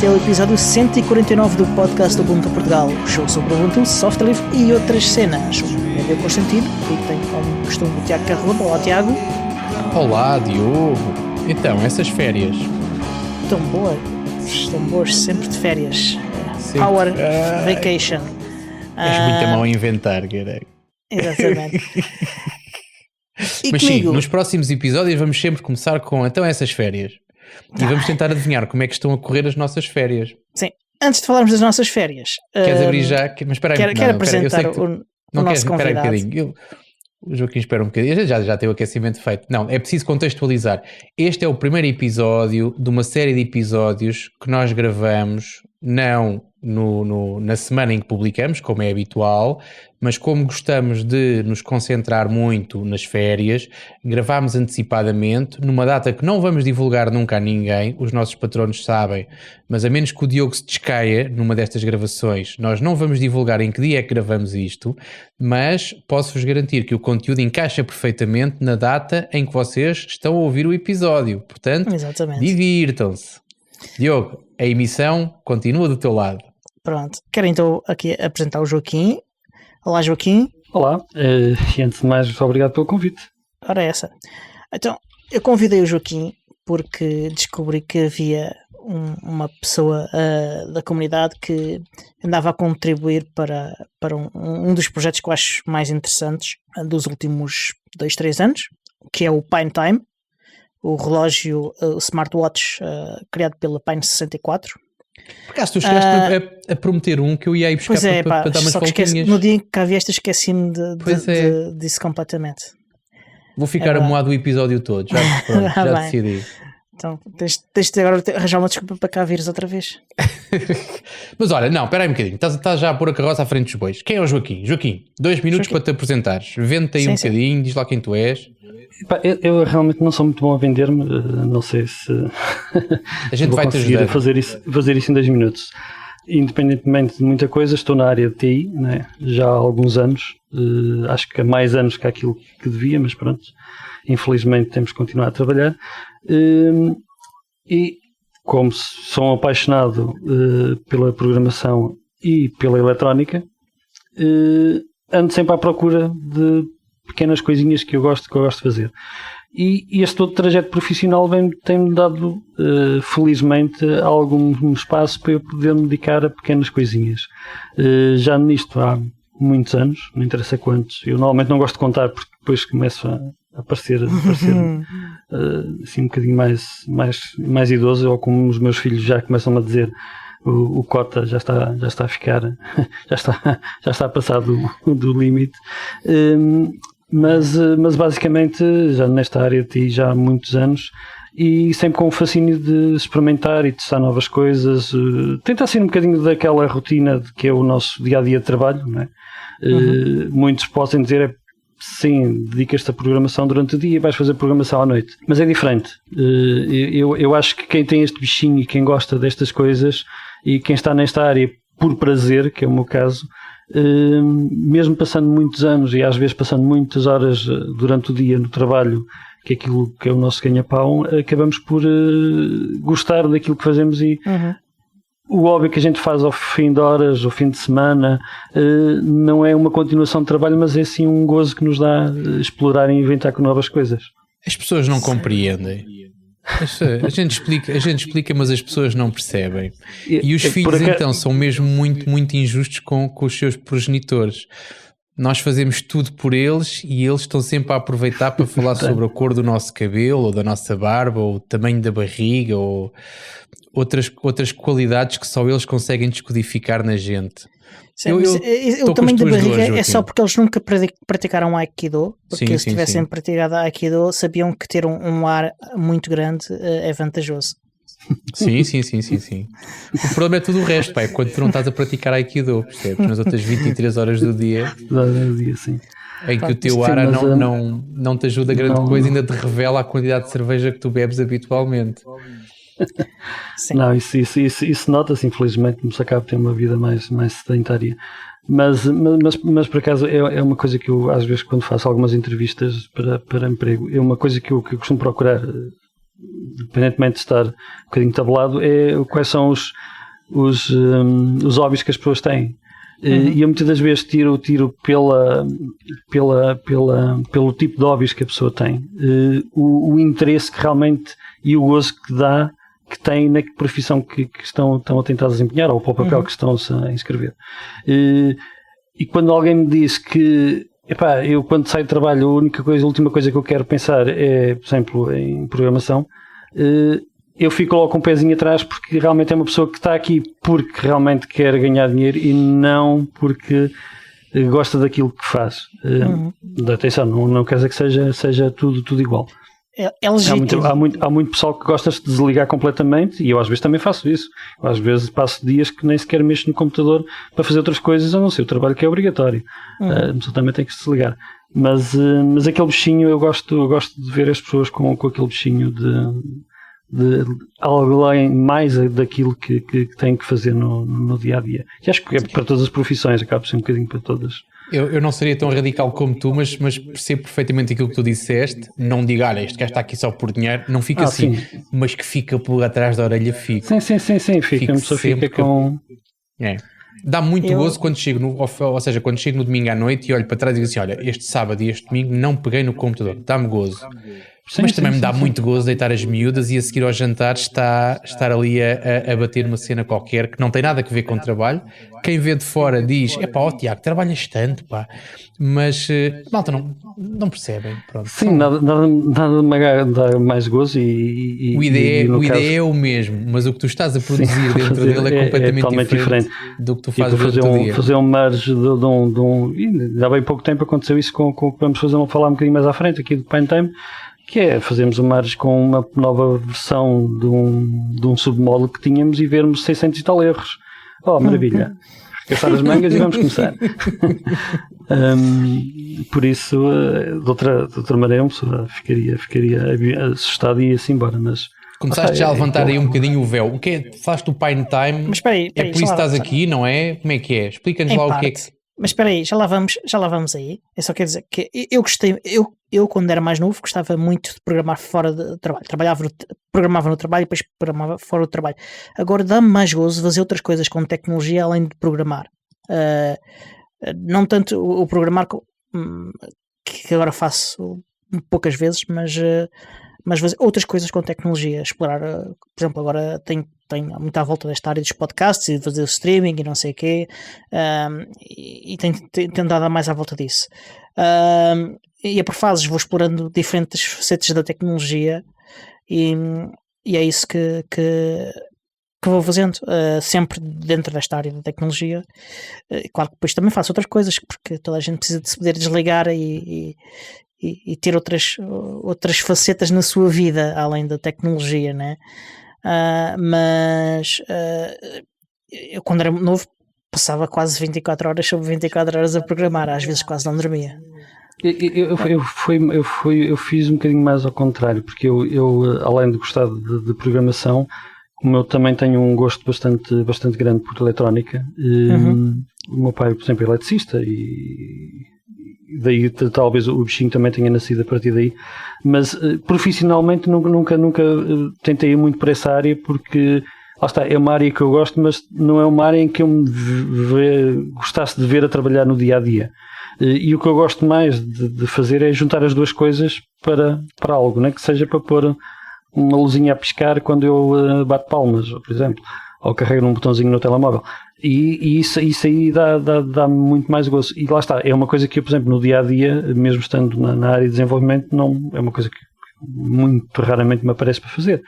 é o episódio 149 do podcast do Ubuntu Portugal, o show sobre Ubuntu, software livre e outras cenas. O meu nome é Constantino e tenho como costume o Tiago Carroba. Olá, Tiago. Olá, Diogo. Então, essas férias? Estão boas, sempre de férias. Sempre. Our vacation. És muito a mão a inventar, caralho. Exatamente. E Mas comigo? sim, nos próximos episódios vamos sempre começar com então essas férias. E vamos tentar adivinhar como é que estão a correr as nossas férias. Sim, antes de falarmos das nossas férias... Queres abrir já? Mas espera aí. Quero apresentar o nosso convidado. O Joaquim espera um bocadinho. Já tem o aquecimento feito. Não, é preciso contextualizar. Este é o primeiro episódio de uma série de episódios que nós gravamos, não na semana em que publicamos, como é habitual, mas como gostamos de nos concentrar muito nas férias, gravámos antecipadamente, numa data que não vamos divulgar nunca a ninguém, os nossos patronos sabem, mas a menos que o Diogo se descaia numa destas gravações, nós não vamos divulgar em que dia é que gravamos isto, mas posso-vos garantir que o conteúdo encaixa perfeitamente na data em que vocês estão a ouvir o episódio. Portanto, Exatamente. divirtam-se. Diogo, a emissão continua do teu lado. Pronto, quero então aqui apresentar o Joaquim. Olá, Joaquim. Olá, e antes de mais, obrigado pelo convite. Ora, essa. Então, eu convidei o Joaquim porque descobri que havia uma pessoa da comunidade que andava a contribuir para um dos projetos que eu acho mais interessantes dos últimos 2-3 anos, que é o Pine Time, o relógio, o smartwatch criado pela Pine 64. Por acaso tu chegaste a prometer um que eu ia ir buscar para dar umas voltinhas. No dia em que cá vieste esqueci-me disso completamente. Vou ficar amoado o episódio todo, já decidi. Então tens de agora arranjar uma desculpa para cá vires outra vez. Mas olha, não, espera aí um bocadinho, estás já a pôr a carroça à frente dos bois. Quem é o Joaquim? Joaquim, 2 minutos para te apresentares. Vende-te aí um bocadinho, diz lá quem tu és. Eu realmente não sou muito bom a vender-me, não sei se a gente vai conseguir fazer isso em 2 minutos. Independentemente de muita coisa, estou na área de TI, né? Já há alguns anos, acho que há mais anos que aquilo que devia, mas pronto, infelizmente temos que continuar a trabalhar. E como sou um apaixonado pela programação e pela eletrónica, ando sempre à procura de pequenas coisinhas que eu gosto de fazer. E este todo trajeto profissional tem-me dado, felizmente, algum espaço para eu poder me dedicar a pequenas coisinhas. Já nisto há muitos anos, não interessa quantos. Eu normalmente não gosto de contar porque depois começo a aparecer assim um bocadinho mais idoso, ou como os meus filhos já começam a dizer, o cota já está a ficar, já está a passar do limite. Mas basicamente já nesta área de TI já há muitos anos e sempre com o fascínio de experimentar e testar novas coisas, tentar sair um bocadinho daquela rotina de que é o nosso dia-a-dia de trabalho, não é? Muitos podem dizer, sim, dedicas-te a programação durante o dia e vais fazer programação à noite, mas é diferente. Eu acho que quem tem este bichinho e quem gosta destas coisas e quem está nesta área por prazer, que é o meu caso, mesmo passando muitos anos e às vezes passando muitas horas durante o dia no trabalho, que é aquilo que é o nosso ganha-pão, acabamos por gostar daquilo que fazemos e o hobby que a gente faz ao fim de horas, ao fim de semana, não é uma continuação de trabalho, mas é sim um gozo que nos dá explorar e inventar com novas coisas. As pessoas não compreendem. A gente explica, mas as pessoas não percebem. E os filhos então são mesmo muito, muito injustos com os seus progenitores. Nós fazemos tudo por eles e eles estão sempre a aproveitar para falar sobre a cor do nosso cabelo, ou da nossa barba, ou o tamanho da barriga, ou outras qualidades que só eles conseguem descodificar na gente. Sim, o tamanho da barriga é só porque eles nunca praticaram Aikido, porque se tivessem praticado Aikido sabiam que ter um ar muito grande é vantajoso. Sim. O problema é tudo o resto, pai, quando tu não estás a praticar Aikido, percebes? Nas outras 23 horas do dia, sim. Em que o teu ar não te ajuda grande coisa, ainda te revela a quantidade de cerveja que tu bebes habitualmente. Sim. Não, isso nota-se, infelizmente, me acaba de ter uma vida mais sedentária. Mas por acaso é uma coisa que eu, às vezes, quando faço algumas entrevistas para emprego, é uma coisa que eu costumo procurar, independentemente de estar um bocadinho tabelado, é quais são os hobbies que as pessoas têm. E eu muitas das vezes tiro pelo tipo de hobbies que a pessoa tem, o interesse que realmente e o gozo que tem na profissão que estão a tentar desempenhar, ou para o papel que estão-se a inscrever. E quando alguém me diz que eu quando saio de trabalho a última coisa que eu quero pensar é, por exemplo, em programação, eu fico logo com um pezinho atrás, porque realmente é uma pessoa que está aqui porque realmente quer ganhar dinheiro e não porque gosta daquilo que faz. Atenção, não quer dizer que seja tudo igual. É legítimo. Há muito pessoal que gosta de se desligar completamente, e eu às vezes também faço isso. Eu, às vezes passo dias que nem sequer mexo no computador para fazer outras coisas, a não ser o trabalho que é obrigatório. A pessoa também tem que se desligar. Mas aquele bichinho, eu gosto de ver as pessoas com aquele bichinho de além mais daquilo que têm que fazer no dia a dia. E acho que é para todas as profissões, acaba por ser um bocadinho para todas. Eu não seria tão radical como tu, mas percebo perfeitamente aquilo que tu disseste. Não diga, olha, este gajo está aqui só por dinheiro, não fica assim, sim. Mas que fica por atrás da orelha, fica. Sim, fica. A pessoa fica com... Dá muito gozo quando chego quando chego no domingo à noite e olho para trás e digo assim, olha, este sábado e este domingo não peguei no computador, dá-me gozo. Mas também me dá muito gozo deitar as miúdas e a seguir ao jantar estar ali a bater uma cena qualquer que não tem nada a ver com o trabalho. Quem vê de fora diz, Tiago, trabalhas tanto, pá. Mas malta não percebem. Pronto. Sim, nada dá mais gozo o ideia é o mesmo, mas o que tu estás a produzir dentro dele é completamente diferente do que tu fazes durante o dia. Fazer um merge de um... Há bem pouco tempo aconteceu isso com o que vamos falar um bocadinho mais à frente aqui do Pine Time, que é fazermos um merge com uma nova versão de um submódulo que tínhamos e vermos 600 e tal erros. Maravilha! Esqueçar as mangas e vamos começar. Por isso, de outra maneira, uma pessoa ficaria assustada e ia-se embora. Mas começaste já a levantar aí um bocadinho o véu. O que é? Falaste do Pine Time? Mas espera aí, é por isso que estás aqui, não é? Como é que é? Explica-nos lá o que é que... Mas espera aí, já lá vamos aí. Eu só quero dizer que eu gostei, eu quando era mais novo gostava muito de programar fora de trabalho. Programava no trabalho e depois programava fora do trabalho. Agora dá-me mais gozo fazer outras coisas com tecnologia além de programar. Não tanto o programar que agora faço poucas vezes, mas fazer outras coisas com tecnologia, explorar, por exemplo, agora tenho muito à volta desta área dos podcasts e de fazer o streaming e não sei o quê, e tenho tentado mais à volta disso. E é por fases, vou explorando diferentes facetas da tecnologia e é isso que vou fazendo, sempre dentro desta área da tecnologia. Claro que depois também faço outras coisas, porque toda a gente precisa de se poder desligar e ter outras facetas na sua vida além da tecnologia, né? Mas eu quando era novo passava quase 24 horas sobre 24 horas a programar, às vezes quase não dormia. Eu fiz um bocadinho mais ao contrário, porque eu além de gostar de programação, como eu também tenho um gosto bastante grande por eletrónica, o meu pai, por exemplo, é eletricista e daí talvez o bichinho também tenha nascido a partir daí, mas profissionalmente nunca tentei ir muito para essa área, porque lá está, é uma área que eu gosto, mas não é uma área em que eu me gostasse de ver a trabalhar no dia a dia. E o que eu gosto mais de fazer é juntar as duas coisas para algo, né? Que seja para pôr uma luzinha a piscar quando eu bato palmas, por exemplo, ou carrego num botãozinho no telemóvel. E isso aí dá muito mais gozo. E lá está, é uma coisa que eu, por exemplo, no dia a dia, mesmo estando na área de desenvolvimento, não é uma coisa que muito raramente me aparece para fazer.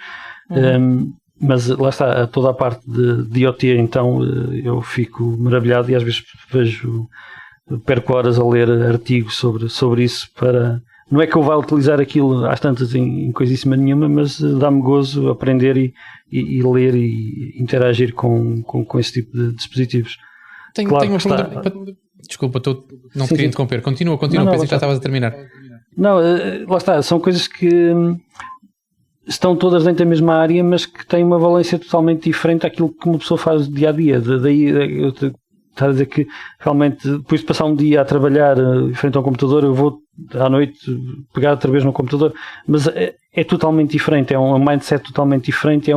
Mas lá está, toda a parte de IoT, então eu fico maravilhado e às vezes perco horas a ler artigos sobre isso para... Não é que eu vá utilizar aquilo às tantas em coisíssima nenhuma, mas dá-me gozo aprender e ler e interagir com esse tipo de dispositivos. Tenho uma pergunta. Desculpa, não te queria interromper. Continua, pensei que já estavas a terminar. Não, lá está, são coisas que estão todas dentro da mesma área, mas que têm uma valência totalmente diferente daquilo que uma pessoa faz dia a dia. Daí eu estar a dizer que realmente depois de passar um dia a trabalhar em frente ao computador eu vou à noite pegar outra vez no computador, mas é totalmente diferente, é um mindset totalmente diferente,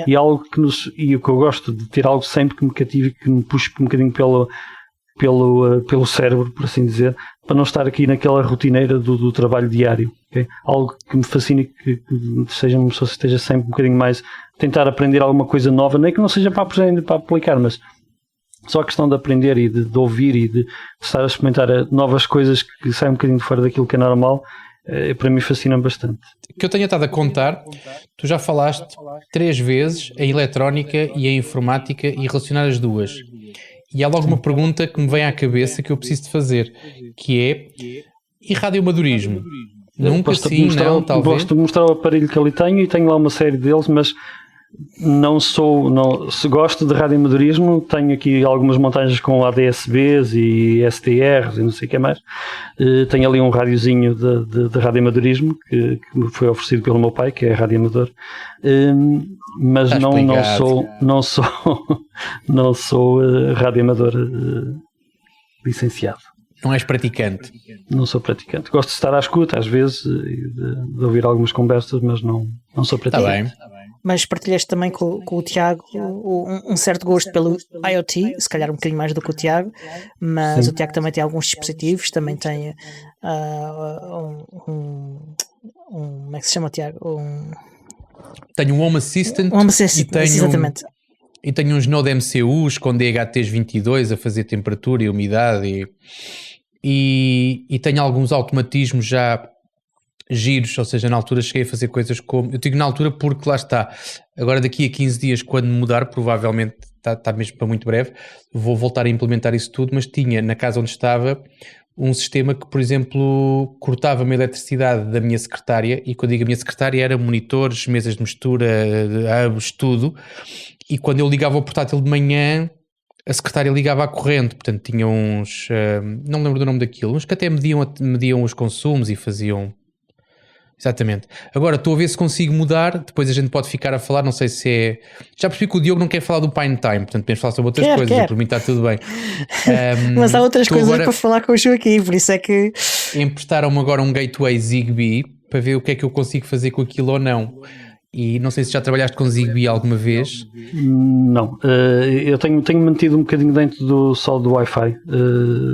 e é algo que e o que eu gosto de ter algo sempre que me cative, que me puxe um bocadinho pelo cérebro, por assim dizer, para não estar aqui naquela rotineira do trabalho diário. Okay? Algo que me fascina e que seja uma pessoa que esteja sempre um bocadinho mais tentar aprender alguma coisa nova, nem que não seja para aplicar, mas só a questão de aprender e de ouvir e de estar a experimentar novas coisas que saem um bocadinho de fora daquilo que é normal, para mim fascina bastante. Que eu tenha estado a contar, tu já falaste 3 vezes a eletrónica e a informática e relacionar as duas. E há logo uma pergunta que me vem à cabeça que eu preciso de fazer, que é, e radioamadorismo? Nunca sim, não, talvez? Gosto de mostrar o aparelho que ali tenho, e tenho lá uma série deles, mas se gosto de radioamadorismo, tenho aqui algumas montagens com ADSBs e STRs e não sei o que mais. Tenho ali um radiozinho de radioamadorismo que me foi oferecido pelo meu pai, que é radioamador, mas não sou radioamador licenciado. Não és praticante? Não sou praticante. Gosto de estar à escuta às vezes, de ouvir algumas conversas, mas não sou praticante. Está bem. Mas partilhaste também com o Tiago um certo gosto pelo IoT, se calhar um bocadinho mais do que o Tiago, mas sim. O Tiago também tem alguns dispositivos, também tem como é que se chama, Tiago? Tenho um Home Assistant, exatamente. E tenho uns Node MCUs com DHT22 a fazer temperatura e umidade e tenho alguns automatismos já giros, ou seja, na altura cheguei a fazer coisas como, eu digo na altura porque lá está, agora daqui a 15 dias quando mudar, provavelmente está mesmo para muito breve, vou voltar a implementar isso tudo, mas tinha na casa onde estava um sistema que, por exemplo, cortava-me a eletricidade da minha secretária, e quando digo a minha secretária era monitores, mesas de mistura, hubs, tudo, e quando eu ligava o portátil de manhã a secretária ligava à corrente, portanto tinha uns, não me lembro do nome daquilo, uns que até mediam os consumos e faziam... Exatamente. Agora estou a ver se consigo mudar, depois a gente pode ficar a falar, não sei se é... Já percebi que o Diogo não quer falar do Pine Time, portanto podemos falar sobre outras coisas, por mim está tudo bem. Mas há outras coisas agora... para falar com o Joaquim, por isso é que... Emprestaram-me agora um Gateway Zigbee para ver o que é que eu consigo fazer com aquilo ou não. E não sei se já trabalhaste com Zigbee alguma vez. Não, eu tenho mantido um bocadinho dentro só do Wi-Fi,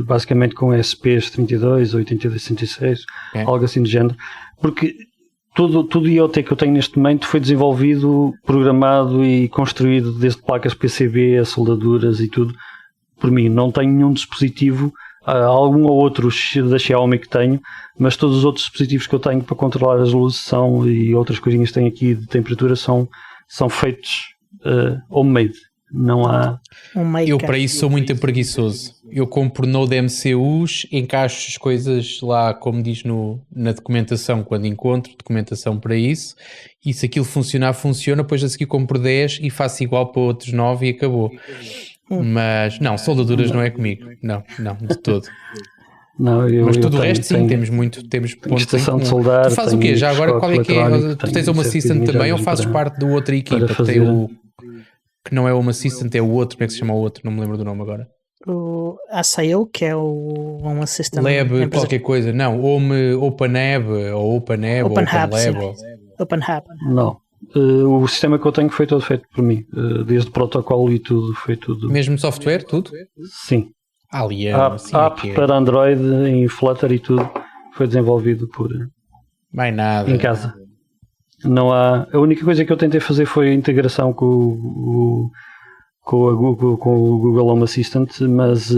basicamente com SPs32, 8266, algo assim do género, porque tudo o IoT que eu tenho neste momento foi desenvolvido, programado e construído desde placas PCB a soldaduras e tudo por mim. Não tenho nenhum dispositivo, algum ou outro da Xiaomi que tenho, mas todos os outros dispositivos que eu tenho para controlar as luzes e outras coisinhas que tenho aqui de temperatura são feitos homemade. Não há... Eu para isso sou muito preguiçoso. Eu compro Node MCUs, encaixo as coisas lá, como diz na documentação, quando encontro documentação para isso, e se aquilo funcionar, funciona, depois a seguir compro 10 e faço igual para outros 9 e acabou. Mas não, soldaduras não é comigo. Não, de todo. Não, mas tudo o resto sim, temos pontos em comum. De soldar, tu fazes o quê? Já agora qual é que é? Tu tens uma Assistant também ou fazes parte da outra equipa? Que tem que não é uma Assistant, é o outro, como é que se chama o outro? Não me lembro do nome agora. O Asail, que é o Home Assistant. Lab, qualquer coisa. Não, OpenHab ou OpenHab ou OpenLab. OpenHab. Não. O sistema que eu tenho foi todo feito por mim, desde o protocolo e tudo, foi tudo. Mesmo software, tudo? Sim. App para Android em Flutter e tudo foi desenvolvido por... Mais nada. Em casa. Não há... A única coisa que eu tentei fazer foi a integração com o Google Home Assistant, mas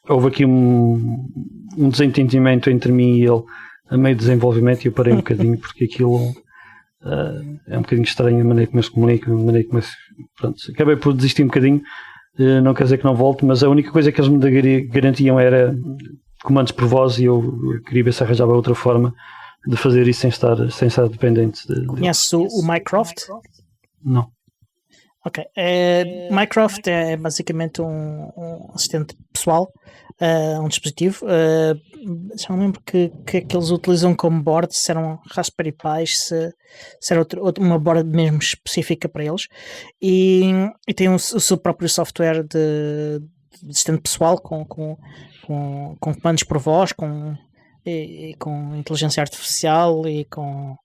houve aqui um desentendimento entre mim e ele a meio do desenvolvimento, e eu parei um bocadinho porque aquilo... é um bocadinho estranho a maneira como eles comunicam, pronto, acabei por desistir um bocadinho, não quer dizer que não volte, mas a única coisa que eles me garantiam era comandos por voz, e eu queria ver se arranjava outra forma de fazer isso sem estar dependente. Conheces o Mycroft? Não. Ok, Mycroft é basicamente um assistente pessoal, um dispositivo, já não lembro que eles utilizam como board, se eram Raspberry Pis, se era uma board mesmo específica para eles, e tem o seu próprio software de assistente pessoal com comandos por voz, com e com inteligência artificial e com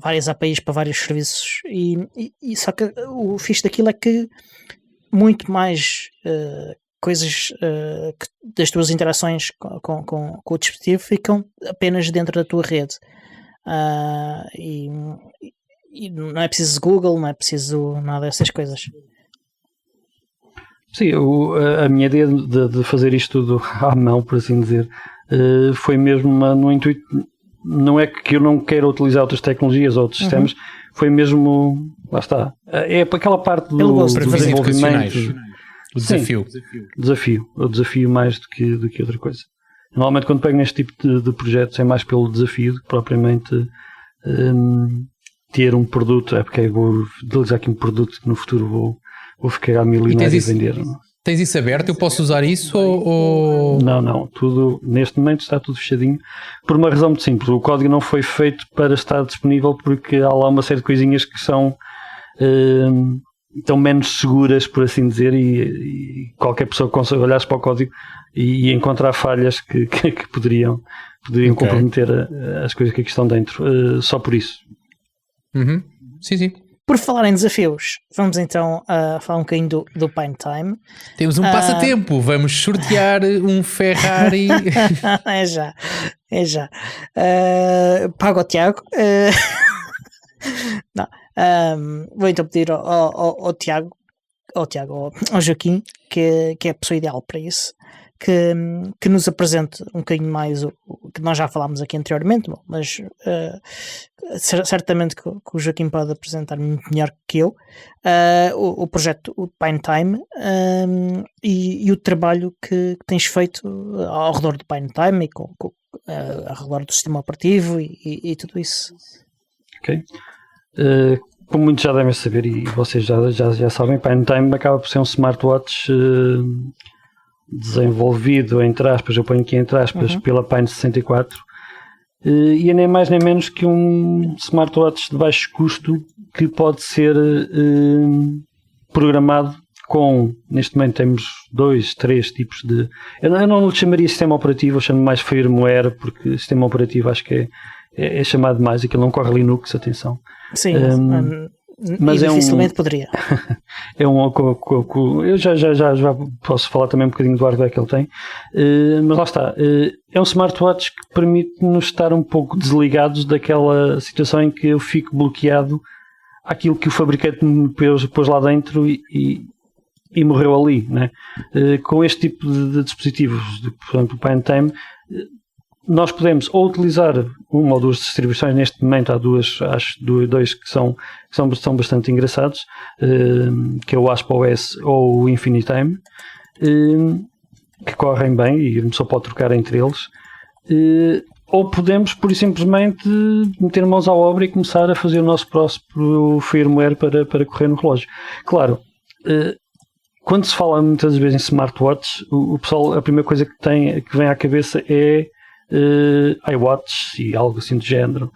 várias APIs para vários serviços e só que o fixe daquilo é que muito mais coisas das tuas interações com o dispositivo ficam apenas dentro da tua rede. E não é preciso Google, não é preciso nada dessas coisas. Sim, a minha ideia de fazer isto tudo à mão, por assim dizer, foi mesmo no intuito. Não é que eu não queira utilizar outras tecnologias ou outros sistemas, foi mesmo. Lá está. É para aquela parte do desenvolvimento. O desafio. Sim, o desafio mais do que outra coisa. Normalmente, quando pego neste tipo de projetos, é mais pelo desafio do que propriamente ter um produto. É porque vou utilizar aqui um produto que no futuro vou ficar a milionário e vender. Tens isso aberto? Eu posso usar isso ou... Não. Tudo, neste momento está tudo fechadinho por uma razão muito simples. O código não foi feito para estar disponível porque há lá uma série de coisinhas que são tão menos seguras, por assim dizer, e qualquer pessoa consegue olhar para o código e encontrar falhas que poderiam comprometer as coisas que aqui estão dentro. Só por isso. Sim. Por falar em desafios, vamos então falar um bocadinho do Pine Time. Temos um passatempo, vamos sortear um Ferrari. É já. Pago ao Tiago. Não. Vou então pedir ao Tiago, ao Joaquim, que é a pessoa ideal para isso, que nos apresente um bocadinho mais o que nós já falámos aqui anteriormente, mas certamente que o Joaquim pode apresentar muito melhor que eu o projeto, o Pine Time, e o trabalho que tens feito ao redor do Pine Time e ao redor do sistema operativo e tudo isso. Ok. Como muitos já devem saber e vocês já sabem, Pine Time acaba por ser um smartwatch desenvolvido, entre aspas, eu ponho aqui entre aspas, pela Pine 64, e é nem mais nem menos que um smartwatch de baixo custo que pode ser programado com, neste momento temos 3 tipos de, eu não lhe chamaria sistema operativo, eu chamo mais firmware, porque sistema operativo acho que é chamado demais, aquilo não corre Linux, atenção. Sim, mas dificilmente poderia. Eu já posso falar também um bocadinho do hardware que ele tem, mas lá está. É um smartwatch que permite-nos estar um pouco desligados daquela situação em que eu fico bloqueado àquilo que o fabricante me pôs lá dentro e morreu ali, né? Com este tipo de dispositivos, por exemplo, o Pine Time, nós podemos ou utilizar uma ou duas distribuições. Neste momento há dois que são bastante engraçados, que é o ASP.OS ou o Infinitime, que correm bem e uma pessoa pode trocar entre eles, ou podemos pura e simplesmente meter mãos à obra e começar a fazer o nosso próprio firmware para correr no relógio. Claro, quando se fala muitas vezes em smartwatch, o pessoal, a primeira coisa que vem à cabeça é iWatch e algo assim do género,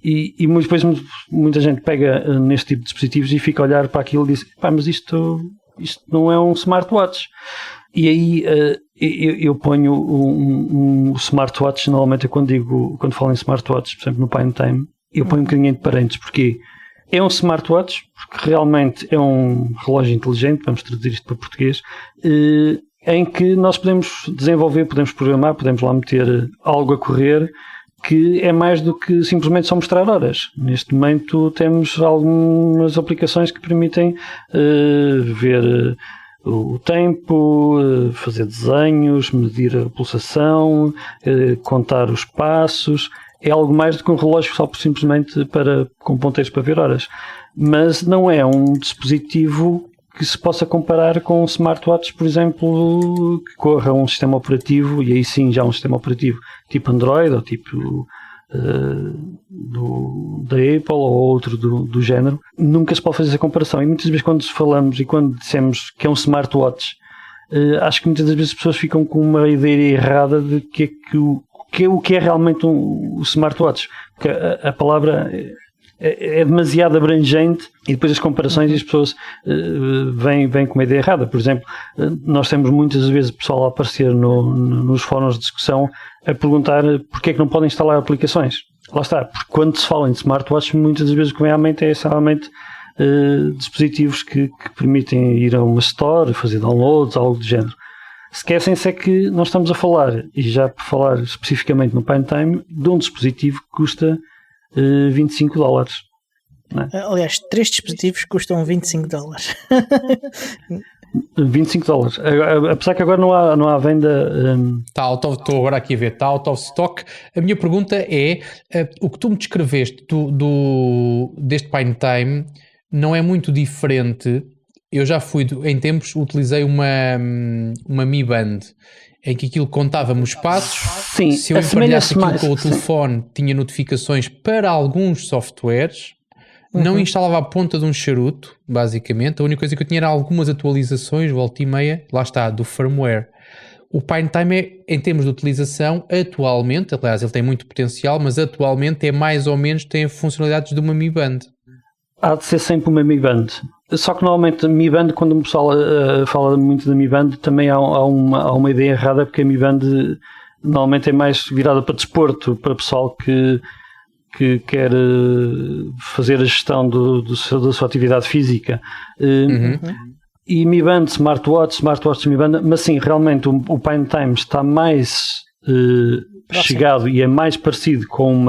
e depois muita gente pega neste tipo de dispositivos e fica a olhar para aquilo e diz, mas isto não é um smartwatch. E aí eu ponho um smartwatch, normalmente quando falo em smartwatch, por exemplo no Pine Time, eu ponho um bocadinho entre parênteses, porque é um smartwatch, porque realmente é um relógio inteligente, vamos traduzir isto para português, em que nós podemos desenvolver, podemos programar, podemos lá meter algo a correr que é mais do que simplesmente só mostrar horas. Neste momento temos algumas aplicações que permitem ver o tempo, fazer desenhos, medir a pulsação, contar os passos. É algo mais do que um relógio só simplesmente com ponteiros para ver horas. Mas não é um dispositivo que se possa comparar com smartwatches, por exemplo, que corra um sistema operativo, e aí sim já um sistema operativo tipo Android ou tipo da Apple ou outro do género. Nunca se pode fazer essa comparação, e muitas vezes quando falamos e quando dissemos que é um smartwatch, acho que muitas das vezes as pessoas ficam com uma ideia errada de o que é realmente o smartwatch, porque a palavra é demasiado abrangente e depois as comparações e as pessoas vêm com uma ideia errada. Por exemplo, nós temos muitas vezes pessoal a aparecer nos fóruns de discussão a perguntar porque é que não podem instalar aplicações. Lá está, porque quando se fala em smartwatch, muitas das vezes o que vem à mente é essencialmente dispositivos que permitem ir a uma store, fazer downloads, algo do género. Esquecem-se é que nós estamos a falar, e já por falar especificamente no PineTime, de um dispositivo que custa $25. Não é? Aliás, 3 dispositivos custam $25. $25. Apesar que agora não há venda. Estou agora aqui a ver, está out of stock. A minha pergunta é: o que tu me descreveste deste PineTime não é muito diferente. Eu já fui, em tempos, utilizei uma Mi Band, em que aquilo contava-me os passos. Sim, se eu emparelhasse aquilo com o telefone, tinha notificações para alguns softwares. Não instalava a ponta de um charuto, basicamente. A única coisa que eu tinha era algumas atualizações, volta e meia, lá está, do firmware. O PineTime em termos de utilização, atualmente, aliás, ele tem muito potencial, mas atualmente é mais ou menos, tem funcionalidades de uma Mi Band. Há de ser sempre uma Mi Band. Só que normalmente a Mi Band, quando o pessoal fala muito da Mi Band, também há uma ideia errada, porque a Mi Band normalmente é mais virada para desporto, para pessoal que quer fazer a gestão da sua atividade física. E Mi Band, smartwatch Mi Band, mas sim, realmente o PineTime está mais chegado e é mais parecido com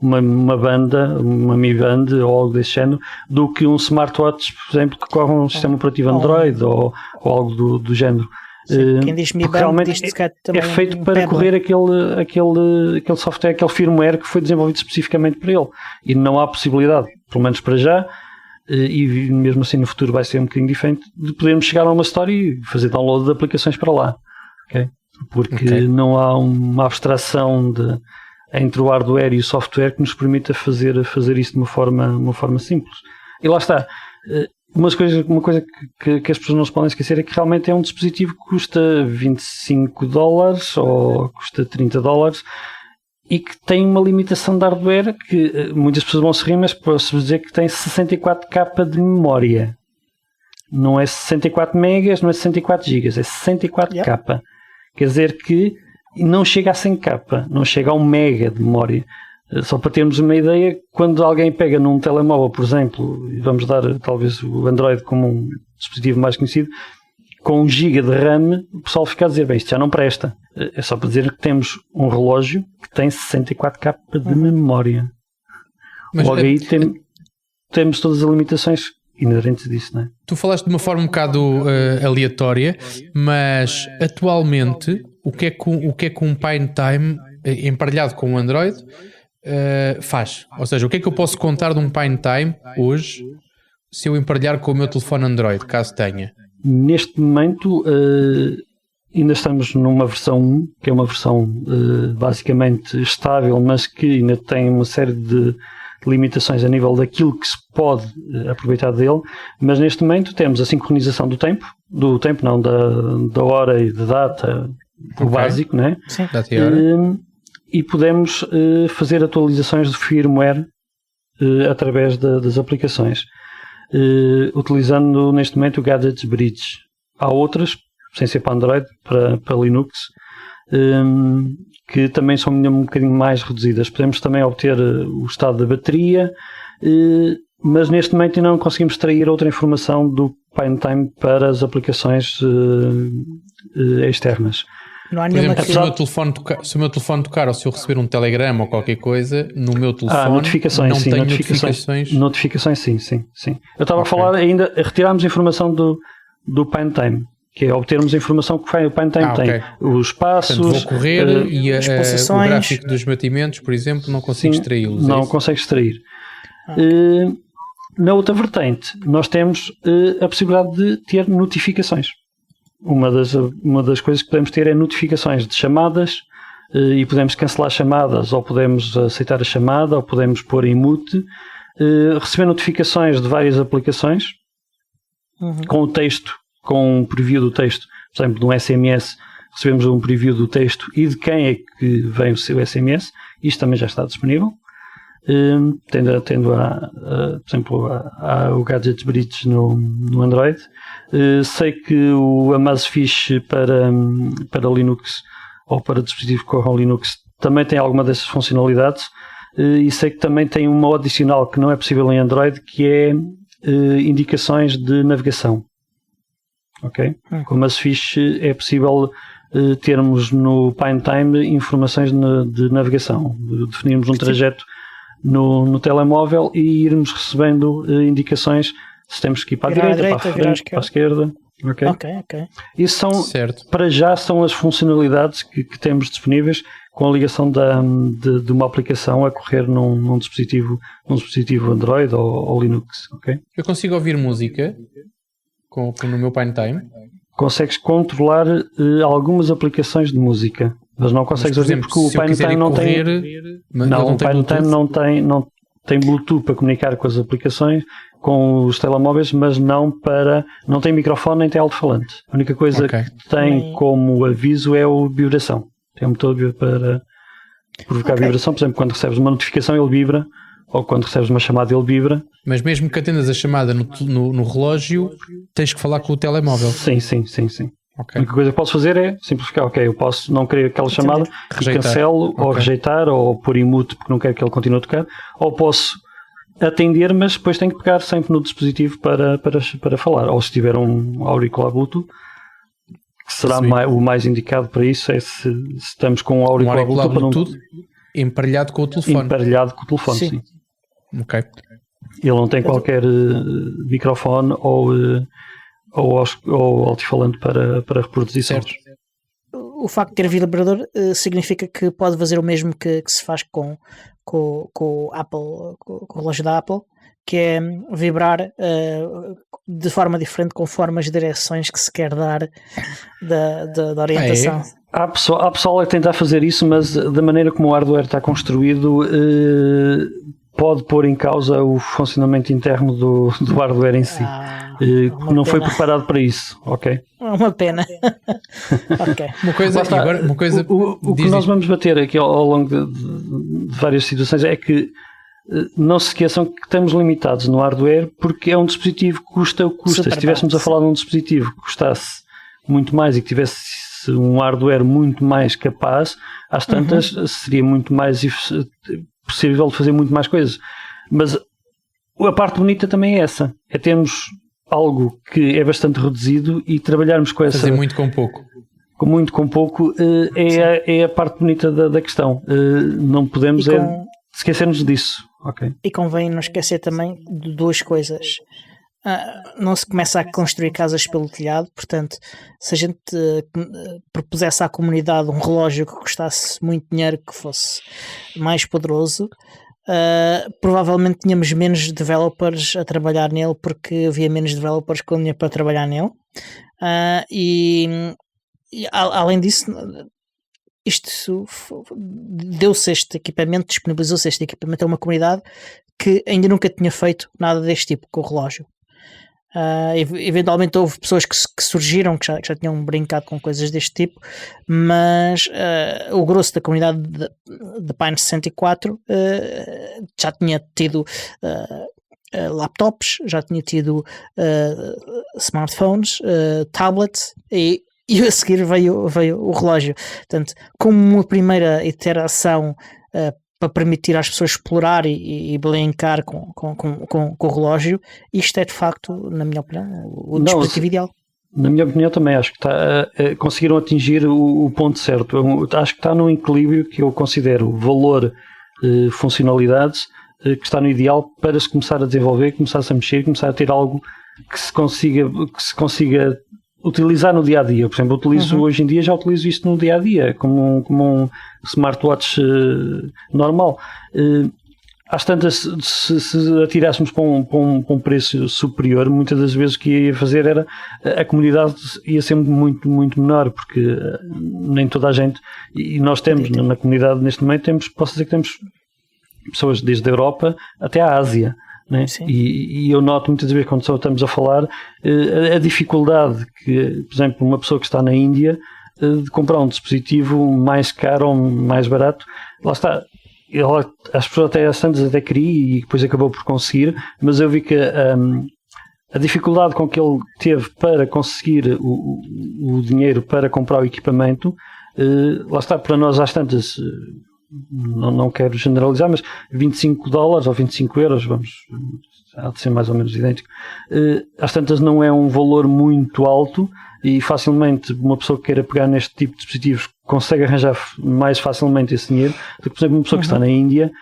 uma banda, uma Mi Band ou algo desse género, do que um smartwatch, por exemplo, que corre um sistema operativo Android ou algo do género. Sim, quem diz Mi Band diz que é feito para correr aquele software, aquele firmware que foi desenvolvido especificamente para ele. E não há possibilidade, pelo menos para já, e mesmo assim no futuro vai ser um bocadinho diferente, de podermos chegar a uma história e fazer download de aplicações para lá. Okay? Porque não há uma abstração entre o hardware e o software que nos permita fazer isso de uma forma simples. E lá está. Uma coisa que as pessoas não se podem esquecer é que realmente é um dispositivo que custa $25 ou custa $30 e que tem uma limitação de hardware que muitas pessoas vão se rir, mas posso dizer que tem 64K de memória. Não é 64 megas, não é 64 gigas, é 64K. Quer dizer que não chega a 100K, não chega a 1 mega de memória. Só para termos uma ideia, quando alguém pega num telemóvel, por exemplo, e vamos dar talvez o Android como um dispositivo mais conhecido, com 1 GB de RAM, o pessoal fica a dizer, bem, isto já não presta. É só para dizer que temos um relógio que tem 64K de memória. Mas logo aí temos todas as limitações inerentes disso, não é? Tu falaste de uma forma um bocado aleatória, mas atualmente o que é que um PineTime emparelhado com o Android faz? Ou seja, o que é que eu posso contar de um PineTime hoje se eu emparelhar com o meu telefone Android, caso tenha? Neste momento ainda estamos numa versão 1, que é uma versão basicamente estável, mas que ainda tem uma série de limitações a nível daquilo que se pode aproveitar dele, mas neste momento temos a sincronização da hora e da data, o básico, né? Sim. Data e hora. E podemos fazer atualizações de firmware através das aplicações, utilizando neste momento o Gadgets Bridge. Há outras, sem ser para Android, para Linux, que também são um bocadinho mais reduzidas. Podemos também obter o estado da bateria, mas neste momento ainda não conseguimos extrair outra informação do PineTime para as aplicações externas. Não há Por nenhuma exemplo, se o meu telefone tocar ou se eu receber um telegrama ou qualquer coisa no meu telefone, notificações, não sim, tenho notificações. Notificações, sim. Eu estava a falar ainda, retirarmos informação do PineTime, que é obtermos a informação que o PineTime tem. Os passos... Portanto, vou correr e o gráfico dos batimentos, por exemplo, não consigo extraí-los. Não consegue extrair. Na outra vertente, nós temos a possibilidade de ter notificações. Uma das coisas que podemos ter é notificações de chamadas e podemos cancelar chamadas, ou podemos aceitar a chamada, ou podemos pôr em mute, receber notificações de várias aplicações com o texto, com um preview do texto. Por exemplo, no SMS recebemos um preview do texto e de quem é que vem o seu SMS. Isto também já está disponível. tendo por exemplo, o Gadget Bridge no Android. Sei que o Amazfish para Linux ou para dispositivos que corram Linux também tem alguma dessas funcionalidades, e sei que também tem uma adicional que não é possível em Android, que é indicações de navegação. Ok? Com o Amazfish é possível termos no PineTime informações de navegação, definirmos um trajeto no telemóvel e irmos recebendo indicações se temos que ir para a direita, para a frente, para a esquerda. Okay? Ok. Isso são, certo. Para já, são as funcionalidades que temos disponíveis com a ligação de uma aplicação a correr num dispositivo Android ou Linux. Okay? Eu consigo ouvir música no meu PineTime? Consegues controlar algumas aplicações de música, mas não consegues ouvir porque o PineTime não tem. Não, o PineTime não tem Bluetooth para comunicar com as aplicações, com os telemóveis, mas não tem microfone nem tem alto-falante. A única coisa que tem como aviso é a vibração. Tem um motor para provocar vibração. Por exemplo, quando recebes uma notificação ele vibra, ou quando recebes uma chamada ele vibra. Mas mesmo que atendas a chamada no relógio, tens que falar com o telemóvel. Sim. Okay. A única coisa que posso fazer é simplificar. Ok, eu posso não querer aquela chamada, cancelo, ou rejeitar, ou pôr em mute porque não quero que ele continue a tocar, ou posso atender, mas depois tenho que pegar sempre no dispositivo para falar. Ou se tiver um auricular Bluetooth, que será o mais indicado para isso, é se estamos com um auricular Bluetooth emparelhado com o telefone. Emparelhado com o telefone, sim. Ok. Ele não tem qualquer microfone ou altifalante para reproduzir sons. O facto de ter vibrador significa que pode fazer o mesmo que se faz com o Apple, com o relógio da Apple, que é vibrar de forma diferente conforme as direções que se quer dar da orientação. Há pessoal a tentar fazer isso, mas da maneira como o hardware está construído pode pôr em causa o funcionamento interno do hardware em si. Não foi preparado para isso, ok? Uma pena. Ok. O que nós vamos bater aqui ao longo de várias situações é que não se esqueçam que estamos limitados no hardware porque é um dispositivo que custa o que custa. Se estivéssemos a falar de um dispositivo que custasse muito mais e que tivesse um hardware muito mais capaz, às tantas seria muito mais possível de fazer muito mais coisas. Mas a parte bonita também é essa, é termos algo que é bastante reduzido e trabalharmos com essa... Fazer muito com pouco. Com pouco é a parte bonita da questão. Não podemos esquecermos disso. Okay. E convém não esquecer também de duas coisas. Não se começa a construir casas pelo telhado, portanto, se a gente propusesse à comunidade um relógio que custasse muito dinheiro, que fosse mais poderoso, provavelmente tínhamos menos developers a trabalhar nele, porque havia menos developers com dinheiro para trabalhar nele. E além disso, deu-se este equipamento, disponibilizou-se este equipamento a uma comunidade que ainda nunca tinha feito nada deste tipo com o relógio. Eventualmente houve pessoas que surgiram que já tinham brincado com coisas deste tipo, mas o grosso da comunidade de Pine 64 já tinha tido laptops, já tinha tido smartphones, tablets e a seguir veio o relógio. Portanto, como uma primeira iteração para permitir às pessoas explorar e brincar com o relógio, isto é de facto, na minha opinião, o dispositivo ideal. Na minha opinião também acho que conseguiram atingir o ponto certo. Acho que está num equilíbrio que eu considero valor, funcionalidades, que está no ideal para se começar a desenvolver, começar-se a mexer, começar a ter algo que se consiga utilizar no dia a dia. Por exemplo, hoje em dia já utilizo isto no dia a dia como um smartwatch normal. Às tantas, se atirássemos para um preço superior, muitas das vezes o que ia fazer era a comunidade ia ser muito, muito menor, porque nem toda a gente, e nós temos na comunidade neste momento, posso dizer que temos pessoas desde a Europa até a Ásia. Né? E eu noto muitas vezes quando estamos a falar a dificuldade que, por exemplo, uma pessoa que está na Índia de comprar um dispositivo mais caro ou mais barato, lá está, as pessoas até queria e depois acabou por conseguir, mas eu vi que a dificuldade com que ele teve para conseguir o dinheiro para comprar o equipamento, lá está, para nós às tantas, não quero generalizar, mas $25 ou 25 euros, há de ser mais ou menos idêntico, às tantas não é um valor muito alto e facilmente uma pessoa que queira pegar neste tipo de dispositivos consegue arranjar mais facilmente esse dinheiro do que, por exemplo, uma pessoa que está na Índia.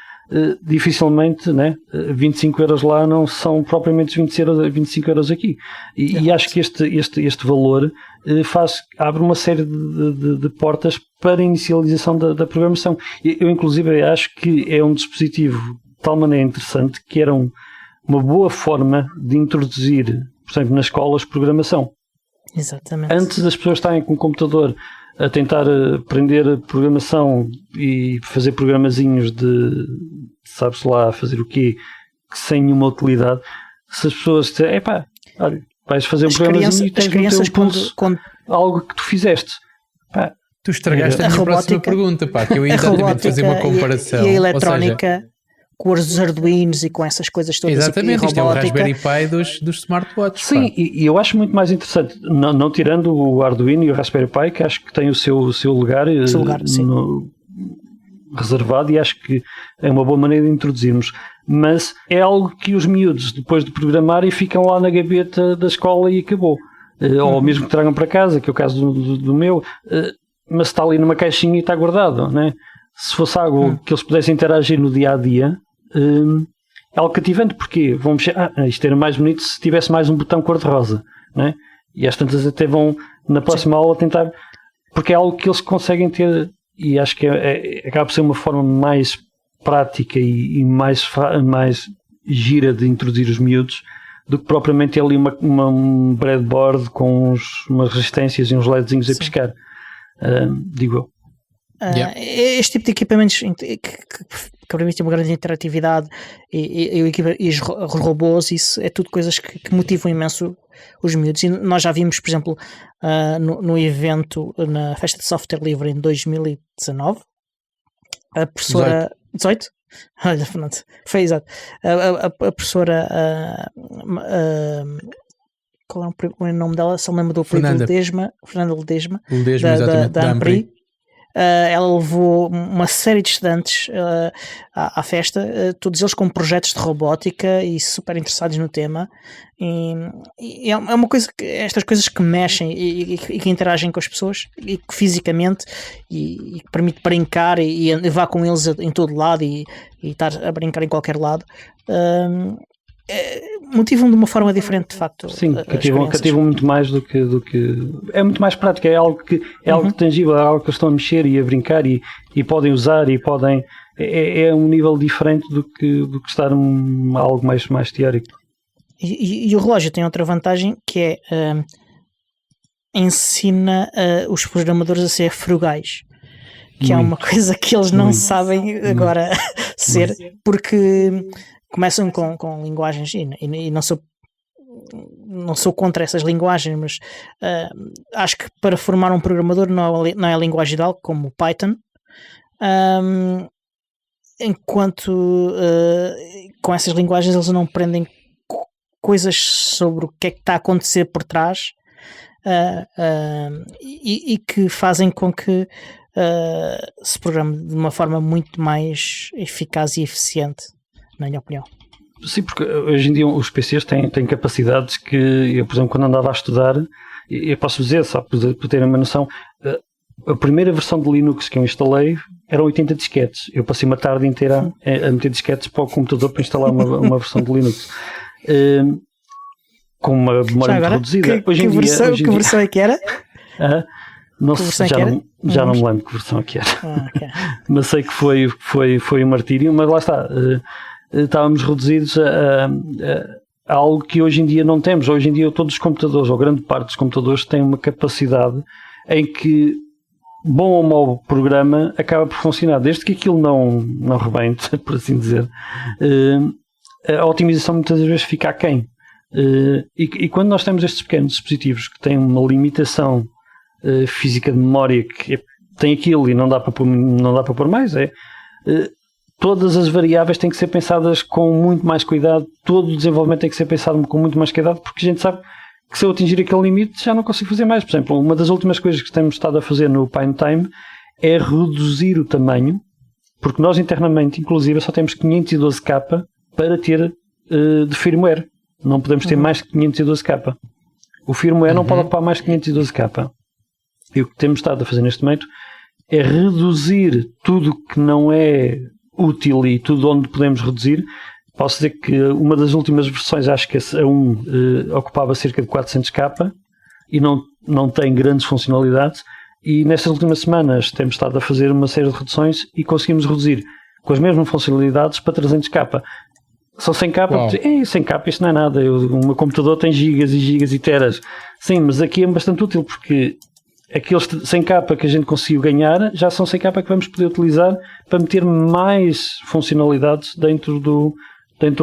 Dificilmente, né? 25 euros lá não são propriamente 25 euros aqui. E acho que este valor abre uma série de portas para a inicialização da programação. Eu, inclusive, acho que é um dispositivo de tal maneira interessante que era uma boa forma de introduzir, por exemplo, nas escolas, programação. Exatamente. Antes das pessoas estarem com o computador a tentar aprender programação e fazer programazinhos de sabe-se lá fazer o quê, que sem nenhuma utilidade, se as pessoas disserem, olha, vais fazer um programazinho e tens no teu pulso algo que tu fizeste. Tu estragaste a minha próxima pergunta, que eu ia exatamente fazer uma comparação. E a eletrónica, com os Arduinos e com essas coisas todas. Exatamente, isto é o Raspberry Pi dos smartwatches. Sim, e eu acho muito mais interessante, não tirando o Arduino e o Raspberry Pi, que acho que tem o seu lugar, reservado, e acho que é uma boa maneira de introduzirmos. Mas é algo que os miúdos, depois de programarem, ficam lá na gaveta da escola e acabou. Ou mesmo que tragam para casa, que é o caso do meu, mas está ali numa caixinha e está guardado, né? Se fosse algo que eles pudessem interagir no dia-a-dia, é algo cativante, porque vão mexer, isto era mais bonito se tivesse mais um botão cor-de-rosa, né? E às tantas até vão na próxima aula tentar, porque é algo que eles conseguem ter, e acho que acaba por ser uma forma mais prática e mais gira de introduzir os miúdos do que propriamente ali um breadboard com umas resistências e uns LEDzinhos a piscar, digo eu. Este tipo de equipamentos que permitem uma grande interatividade e os robôs, isso é tudo coisas que motivam imenso os miúdos. E nós já vimos, por exemplo, no evento, na Festa de Software Livre em 2019, a professora 18? Olha, pronto, foi exato. A professora qual é o nome dela? Só me lembro do Fernanda Ledesma da Ampri. Ela levou uma série de estudantes à festa, todos eles com projetos de robótica e super interessados no tema, e é uma coisa que estas coisas que mexem e que interagem com as pessoas e que fisicamente e que permite brincar e levar com eles em todo lado e estar a brincar em qualquer lado, motivam de uma forma diferente, de facto. Sim, cativam muito mais do que é muito mais prático, é algo tangível, é algo que eles estão a mexer e a brincar e podem usar e podem, é um nível diferente do que estar algo mais teórico. E o relógio tem outra vantagem, que é ensina os programadores a ser frugais, que é uma coisa que eles não sabem agora ser, porque começam com linguagens e não sou contra essas linguagens, mas acho que para formar um programador não é a linguagem ideal, como o Python, enquanto com essas linguagens eles não aprendem coisas sobre o que é que está a acontecer por trás, e que fazem com que se programe de uma forma muito mais eficaz e eficiente, na minha opinião. Sim, porque hoje em dia os PCs têm capacidades que eu, por exemplo, quando andava a estudar, eu posso dizer, só para terem uma noção, a primeira versão de Linux que eu instalei eram 80 disquetes. Eu passei uma tarde inteira a meter disquetes para o computador para instalar uma versão de Linux. Com uma memória muito reduzida. Que versão é que era? Já não me lembro que versão é que era. Okay. Mas sei que foi um martírio, mas lá está. Estávamos reduzidos a algo que hoje em dia não temos. Hoje em dia todos os computadores, ou grande parte dos computadores, têm uma capacidade em que bom ou mau programa acaba por funcionar, desde que aquilo não rebente, por assim dizer. A otimização muitas vezes fica aquém. E quando nós temos estes pequenos dispositivos que têm uma limitação física de memória, que tem aquilo e não dá para pôr mais, todas as variáveis têm que ser pensadas com muito mais cuidado, todo o desenvolvimento tem que ser pensado com muito mais cuidado, porque a gente sabe que se eu atingir aquele limite já não consigo fazer mais. Por exemplo, uma das últimas coisas que temos estado a fazer no Pine Time é reduzir o tamanho, porque nós internamente, inclusive, só temos 512K para ter de firmware. Não podemos ter mais que 512K. O firmware não pode ocupar mais que 512K. E o que temos estado a fazer neste momento é reduzir tudo que não é útil e tudo onde podemos reduzir. Posso dizer que uma das últimas versões, acho que a 1 ocupava cerca de 400K e não tem grandes funcionalidades. E nestas últimas semanas temos estado a fazer uma série de reduções e conseguimos reduzir com as mesmas funcionalidades para 300K. São 100K, 100K isto não é nada. O meu computador tem gigas e gigas e teras. Sim, mas aqui é bastante útil porque aqueles 100K que a gente conseguiu ganhar já são 100K que vamos poder utilizar para meter mais funcionalidades dentro do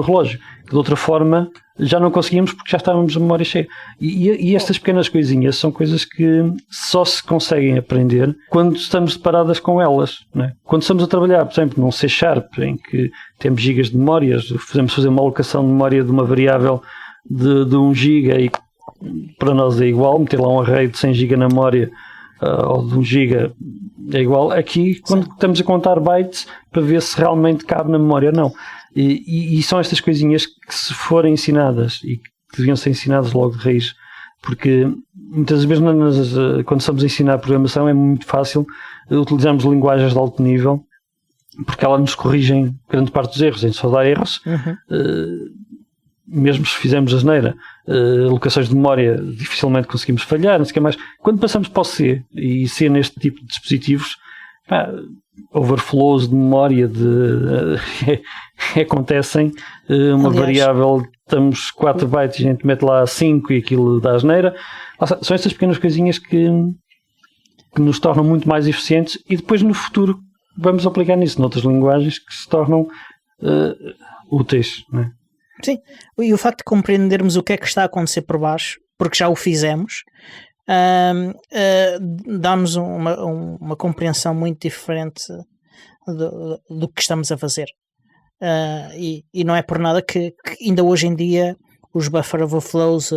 relógio, que de outra forma já não conseguimos porque já estávamos a memória cheia. E estas pequenas coisinhas são coisas que só se conseguem aprender quando estamos separadas com elas, não é? Quando estamos a trabalhar, por exemplo, num C# em que temos gigas de memórias, podemos fazer uma alocação de memória de uma variável de 1 giga e para nós é igual, meter lá um array de 100 giga na memória ou de 1 giga é igual. Aqui, quando estamos a contar bytes para ver se realmente cabe na memória ou não. E são estas coisinhas que, se forem ensinadas e que deviam ser ensinadas logo de raiz, porque muitas vezes quando estamos a ensinar programação é muito fácil utilizarmos linguagens de alto nível porque elas nos corrigem grande parte dos erros, a gente só dá erros. Mesmo se fizermos asneira, alocações de memória dificilmente conseguimos falhar, não sei o que mais. Quando passamos para o C, e C neste tipo de dispositivos, overflows de memória acontecem. Uma variável, estamos 4 bytes e a gente mete lá 5 e aquilo dá asneira. São estas pequenas coisinhas que nos tornam muito mais eficientes e depois no futuro vamos aplicar nisso noutras linguagens que se tornam úteis, não é? Sim, e o facto de compreendermos o que é que está a acontecer por baixo, porque já o fizemos, dá-nos uma compreensão muito diferente do que estamos a fazer. E não é por nada que ainda hoje em dia os buffer overflows,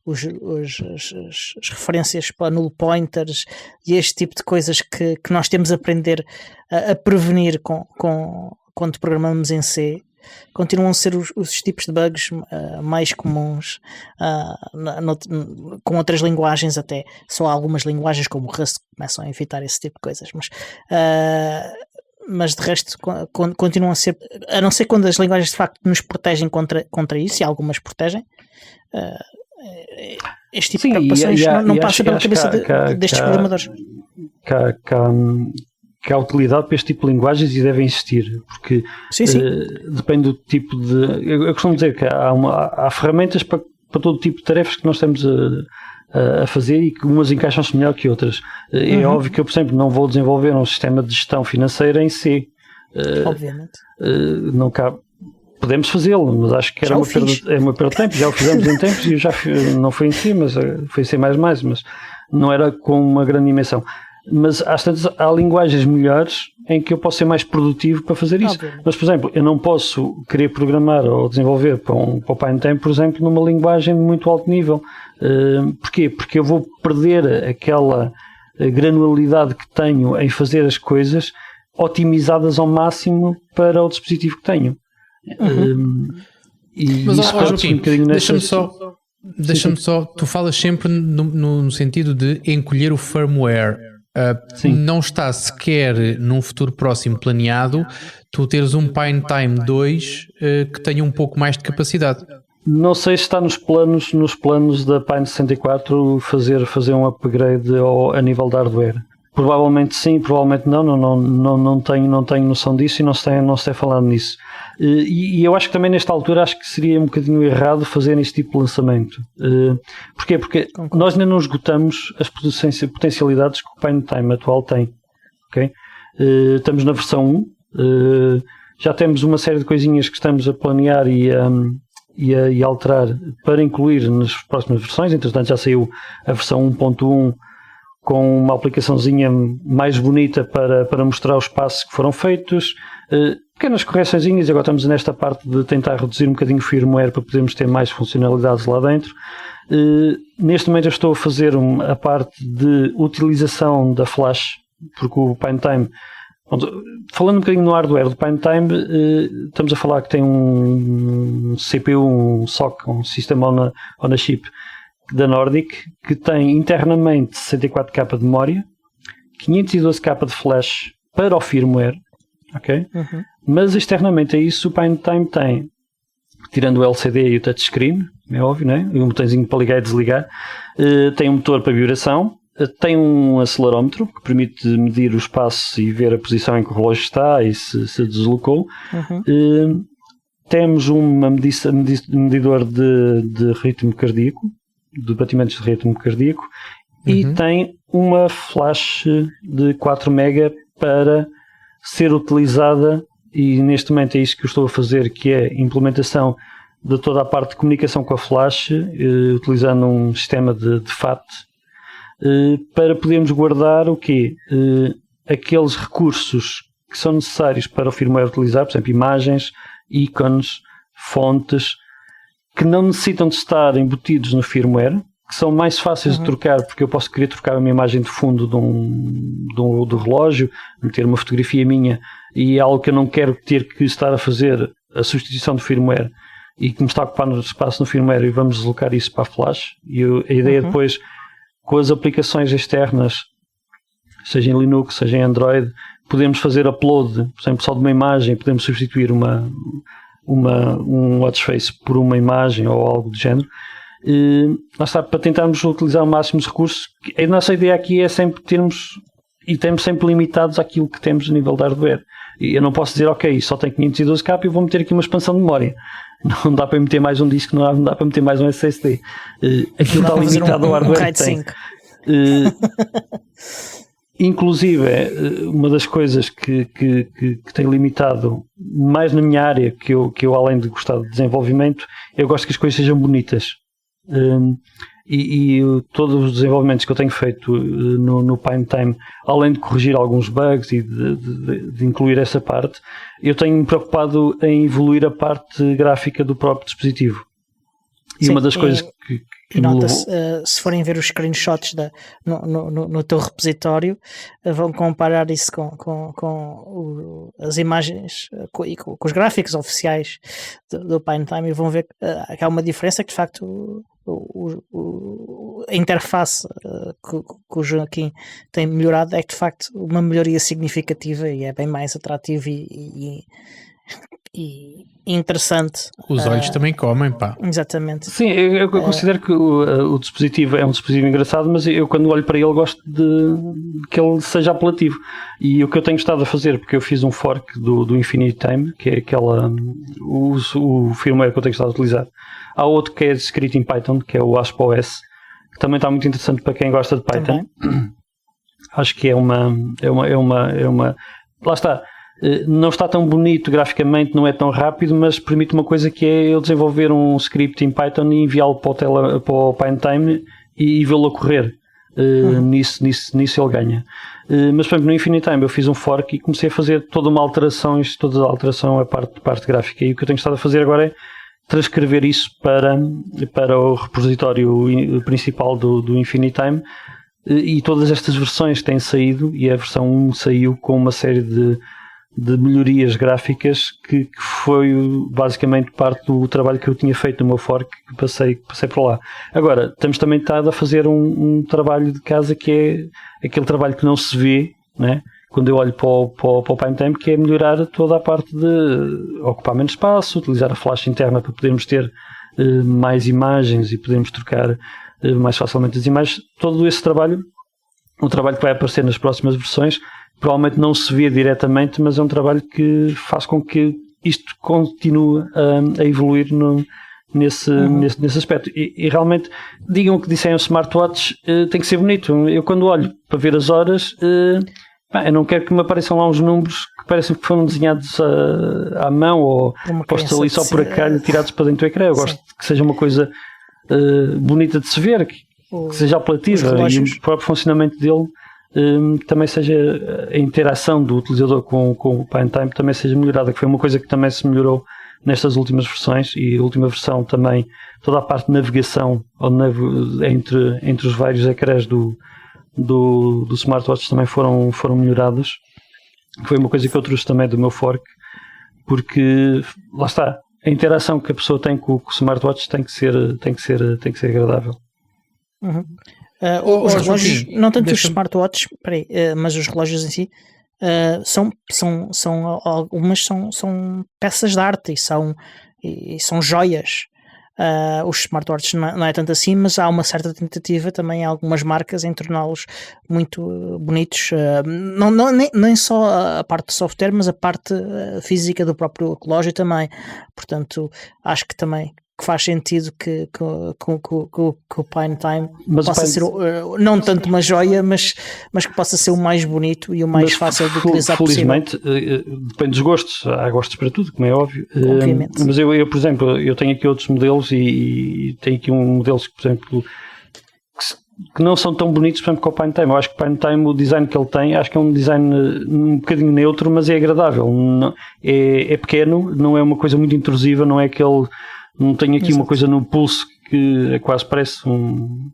as referências para null pointers e este tipo de coisas que nós temos a aprender a prevenir quando programamos em C, continuam a ser os tipos de bugs mais comuns com outras linguagens. Até só algumas linguagens como o Rust começam a evitar esse tipo de coisas, mas de resto continuam a ser, a não ser quando as linguagens de facto nos protegem contra isso, e algumas protegem, este tipo de preocupações não passa pela cabeça destes programadores. Que há utilidade para este tipo de linguagens e devem existir, porque depende do tipo de... Eu costumo dizer que há ferramentas para todo tipo de tarefas que nós estamos a fazer e que umas encaixam-se melhor que outras. É óbvio que eu, por exemplo, não vou desenvolver um sistema de gestão financeira em C. Obviamente. Não cabe. Podemos fazê-lo, mas acho que era uma perda de tempo. Já o fizemos em tempos e eu já não foi em C, mas foi em C++, mas não era com uma grande dimensão. Mas há linguagens melhores em que eu posso ser mais produtivo para fazer isso. Mas, por exemplo, eu não posso querer programar ou desenvolver para o Pine Time, por exemplo, numa linguagem de muito alto nível. Porquê? Porque eu vou perder aquela granularidade que tenho em fazer as coisas otimizadas ao máximo para o dispositivo que tenho. Mas, Joaquim, deixa-me só, tu falas sempre no sentido de encolher o firmware. Não está sequer num futuro próximo planeado tu teres um Pine Time 2 que tenha um pouco mais de capacidade? Não sei se está nos planos da Pine 64 fazer um upgrade a nível de hardware. Provavelmente sim, provavelmente não tenho noção disso e não se tem falado nisso. E eu acho que também nesta altura acho que seria um bocadinho errado fazer este tipo de lançamento. Porquê? Porque nós ainda não esgotamos as potencialidades que o Pine Time atual tem. Okay? Estamos na versão 1, já temos uma série de coisinhas que estamos a planear e a alterar para incluir nas próximas versões. Entretanto já saiu a versão 1.1 com uma aplicaçãozinha mais bonita para mostrar os passos que foram feitos. pequenas correçõezinhas. Agora estamos nesta parte de tentar reduzir um bocadinho o firmware para podermos ter mais funcionalidades lá dentro. Neste momento eu estou a fazer a parte de utilização da flash, porque o PineTime, falando um bocadinho no hardware do PineTime, estamos a falar que tem um CPU, um SoC, um System on a Chip da Nordic, que tem internamente 64K de memória, 512K de flash para o firmware, ok? Mas externamente a isso o PineTime tem, tirando o LCD e o touchscreen, é óbvio, né? E um botãozinho para ligar e desligar, tem um motor para vibração, tem um acelerómetro que permite medir o espaço e ver a posição em que o relógio está e se deslocou. Temos um medidor de ritmo cardíaco, de batimentos de ritmo cardíaco, e tem uma flash de 4 MB para ser utilizada, e neste momento é isso que eu estou a fazer, que é a implementação de toda a parte de comunicação com a flash, utilizando um sistema de FAT, para podermos guardar o quê? Aqueles recursos que são necessários para o firmware utilizar, por exemplo, imagens, ícones, fontes, que não necessitam de estar embutidos no firmware, que são mais fáceis de trocar, porque eu posso querer trocar uma imagem de fundo do relógio, meter uma fotografia minha, e é algo que eu não quero ter que estar a fazer a substituição do firmware e que me está a ocupar no espaço no firmware, e vamos deslocar isso para a flash. E a ideia depois, com as aplicações externas, seja em Linux, seja em Android, podemos fazer upload, por exemplo, só de uma imagem, podemos substituir um watch face por uma imagem ou algo do género. Lá está, para tentarmos utilizar o máximo de recursos. A nossa ideia aqui é sempre estamos sempre limitados àquilo que temos a nível de hardware. E eu não posso dizer, ok, só tem 512K e eu vou meter aqui uma expansão de memória. Não dá para meter mais um disco, não dá para meter mais um SSD. Aquilo está limitado ao hardware que tem. Inclusive, uma das coisas que tem limitado mais na minha área, que eu além de gostar de desenvolvimento, eu gosto que as coisas sejam bonitas. E todos os desenvolvimentos que eu tenho feito no PineTime, além de corrigir alguns bugs e de incluir essa parte, eu tenho-me preocupado em evoluir a parte gráfica do próprio dispositivo. E sim, uma das coisas que nota-se, se forem ver os screenshots no teu repositório, vão comparar isso com as imagens, com os gráficos oficiais do PineTime, e vão ver que há uma diferença, que de facto a interface que o Joaquim tem melhorado é de facto uma melhoria significativa, e é bem mais atrativo e interessante. Os olhos também comem, pá. Exatamente. Sim, eu considero que o dispositivo é um dispositivo engraçado, mas eu quando olho para ele gosto de que ele seja apelativo. E o que eu tenho estado a fazer, porque eu fiz um fork do Infinity Time, que é o firmware que eu tenho estado a utilizar. Há outro que é escrito em Python, que é o ASP.OS, que também está muito interessante para quem gosta de Python. Também. Acho que é uma... Lá está. Não está tão bonito graficamente, não é tão rápido, mas permite uma coisa, que é eu desenvolver um script em Python e enviá-lo para o PineTime e vê-lo a correr. Nisso ele ganha. Mas, por exemplo, no Infinity Time eu fiz um fork e comecei a fazer toda a alteração é parte gráfica. E o que eu tenho estado a fazer agora é transcrever isso para o repositório principal do Infinity Time, e todas estas versões têm saído, e a versão 1 saiu com uma série de melhorias gráficas que foi basicamente parte do trabalho que eu tinha feito no meu fork, que passei por lá. Agora, estamos também a fazer um trabalho de casa, que é aquele trabalho que não se vê, né? Quando eu olho para o PineTime, que é melhorar toda a parte de ocupar menos espaço, utilizar a flash interna para podermos ter mais imagens e podermos trocar mais facilmente as imagens. Todo esse trabalho, um trabalho que vai aparecer nas próximas versões, provavelmente não se vê diretamente, mas é um trabalho que faz com que isto continue a evoluir nesse aspecto. E realmente, digam o que disserem, o smartwatch tem que ser bonito. Eu quando olho para ver as horas, eu não quero que me apareçam lá uns números que parecem que foram desenhados à mão ou postos ali só por acaso, tirados para dentro do ecrã. Eu gosto que seja uma coisa bonita de se ver, que seja apelativa, e o próprio funcionamento dele também seja a interação do utilizador com o PineTime também seja melhorada, que foi uma coisa que também se melhorou nestas últimas versões, e a última versão também, toda a parte de navegação entre os vários ecrãs do smartwatch também foram melhoradas. Foi uma coisa que eu trouxe também do meu fork, porque lá está, a interação que a pessoa tem com o smartwatch tem que ser agradável. Uhum. Os relógios, não tanto os smartwatches, mas os relógios em si, algumas são peças de arte e são joias. Os smartwatches não é tanto assim, mas há uma certa tentativa também em algumas marcas em torná-los muito bonitos, nem só a parte de software, mas a parte física do próprio relógio também. Portanto, acho que também que faz sentido que o PineTime possa ser não tanto uma joia, mas que possa ser o mais bonito e o mais fácil de utilizar felizmente, possível. Depende dos gostos, há gostos para tudo, como é óbvio. Obviamente. Mas eu, por exemplo, eu tenho aqui outros modelos e tenho aqui modelos que, por exemplo, que não são tão bonitos, por exemplo, com o PineTime. Eu acho que o PineTime, o design que ele tem, acho que é um design um bocadinho neutro, mas é agradável. É pequeno, não é uma coisa muito intrusiva, não é aquele... Não tenho aqui uma coisa no pulso que quase parece um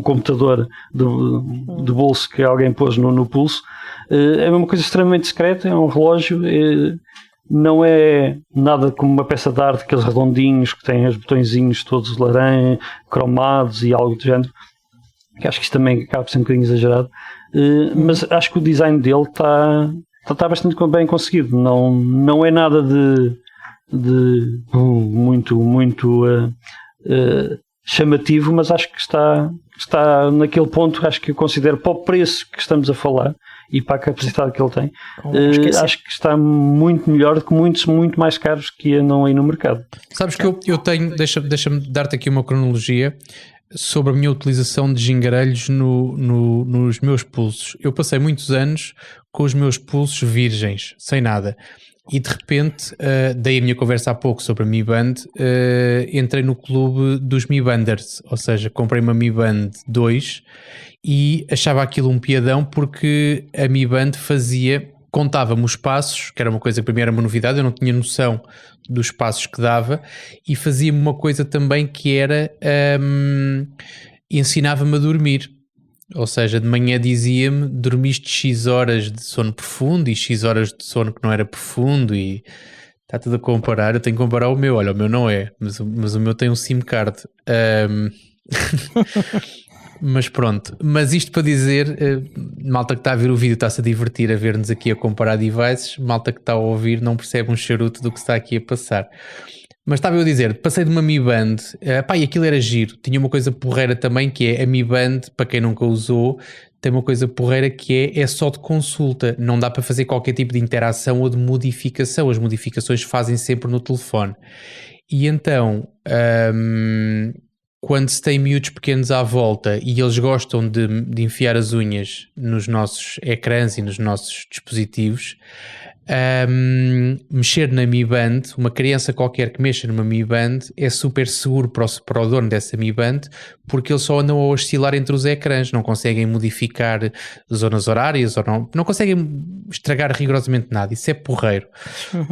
computador de bolso que alguém pôs no pulso. É uma coisa extremamente discreta, é um relógio, não é nada como uma peça de arte, aqueles redondinhos que têm os botõezinhos todos laranja, cromados e algo do género, que acho que isto também acaba por ser um bocadinho exagerado, mas acho que o design dele está bastante bem conseguido, não é nada de muito chamativo, mas acho que está naquele ponto, acho que eu considero, para o preço que estamos a falar e para a capacidade que ele tem, acho que está muito melhor do que muitos muito mais caros que andam aí no mercado. Sabes que eu tenho, deixa-me dar-te aqui uma cronologia sobre a minha utilização de gingarelhos nos meus pulsos. Eu passei muitos anos com os meus pulsos virgens, sem nada. E de repente, dei a minha conversa há pouco sobre a Mi Band, entrei no clube dos Mi Banders, ou seja, comprei uma Mi Band 2 e achava aquilo um piadão porque a Mi Band contava-me os passos, que era uma coisa que para mim era uma novidade, eu não tinha noção dos passos que dava, e fazia-me uma coisa também que era, ensinava-me a dormir. Ou seja, de manhã dizia-me, dormiste X horas de sono profundo e X horas de sono que não era profundo, e está tudo a comparar. Eu tenho que comparar o meu, olha, o meu não é, mas o meu tem um SIM card. Mas pronto, mas isto para dizer, malta que está a ver o vídeo está-se a divertir a ver-nos aqui a comparar devices, malta que está a ouvir não percebe um charuto do que está aqui a passar. Mas estava eu a dizer, passei de uma Mi Band, e aquilo era giro, tinha uma coisa porreira também, que é a Mi Band, para quem nunca usou, tem uma coisa porreira que é só de consulta, não dá para fazer qualquer tipo de interação ou de modificação, as modificações fazem sempre no telefone. E então, quando se tem miúdos pequenos à volta e eles gostam de enfiar as unhas nos nossos ecrãs e nos nossos dispositivos, mexer na Mi Band, uma criança qualquer que mexa numa Mi Band é super seguro para o dono dessa Mi Band, porque eles só andam a oscilar entre os ecrãs, não conseguem modificar zonas horárias ou não conseguem estragar rigorosamente nada. Isso é porreiro.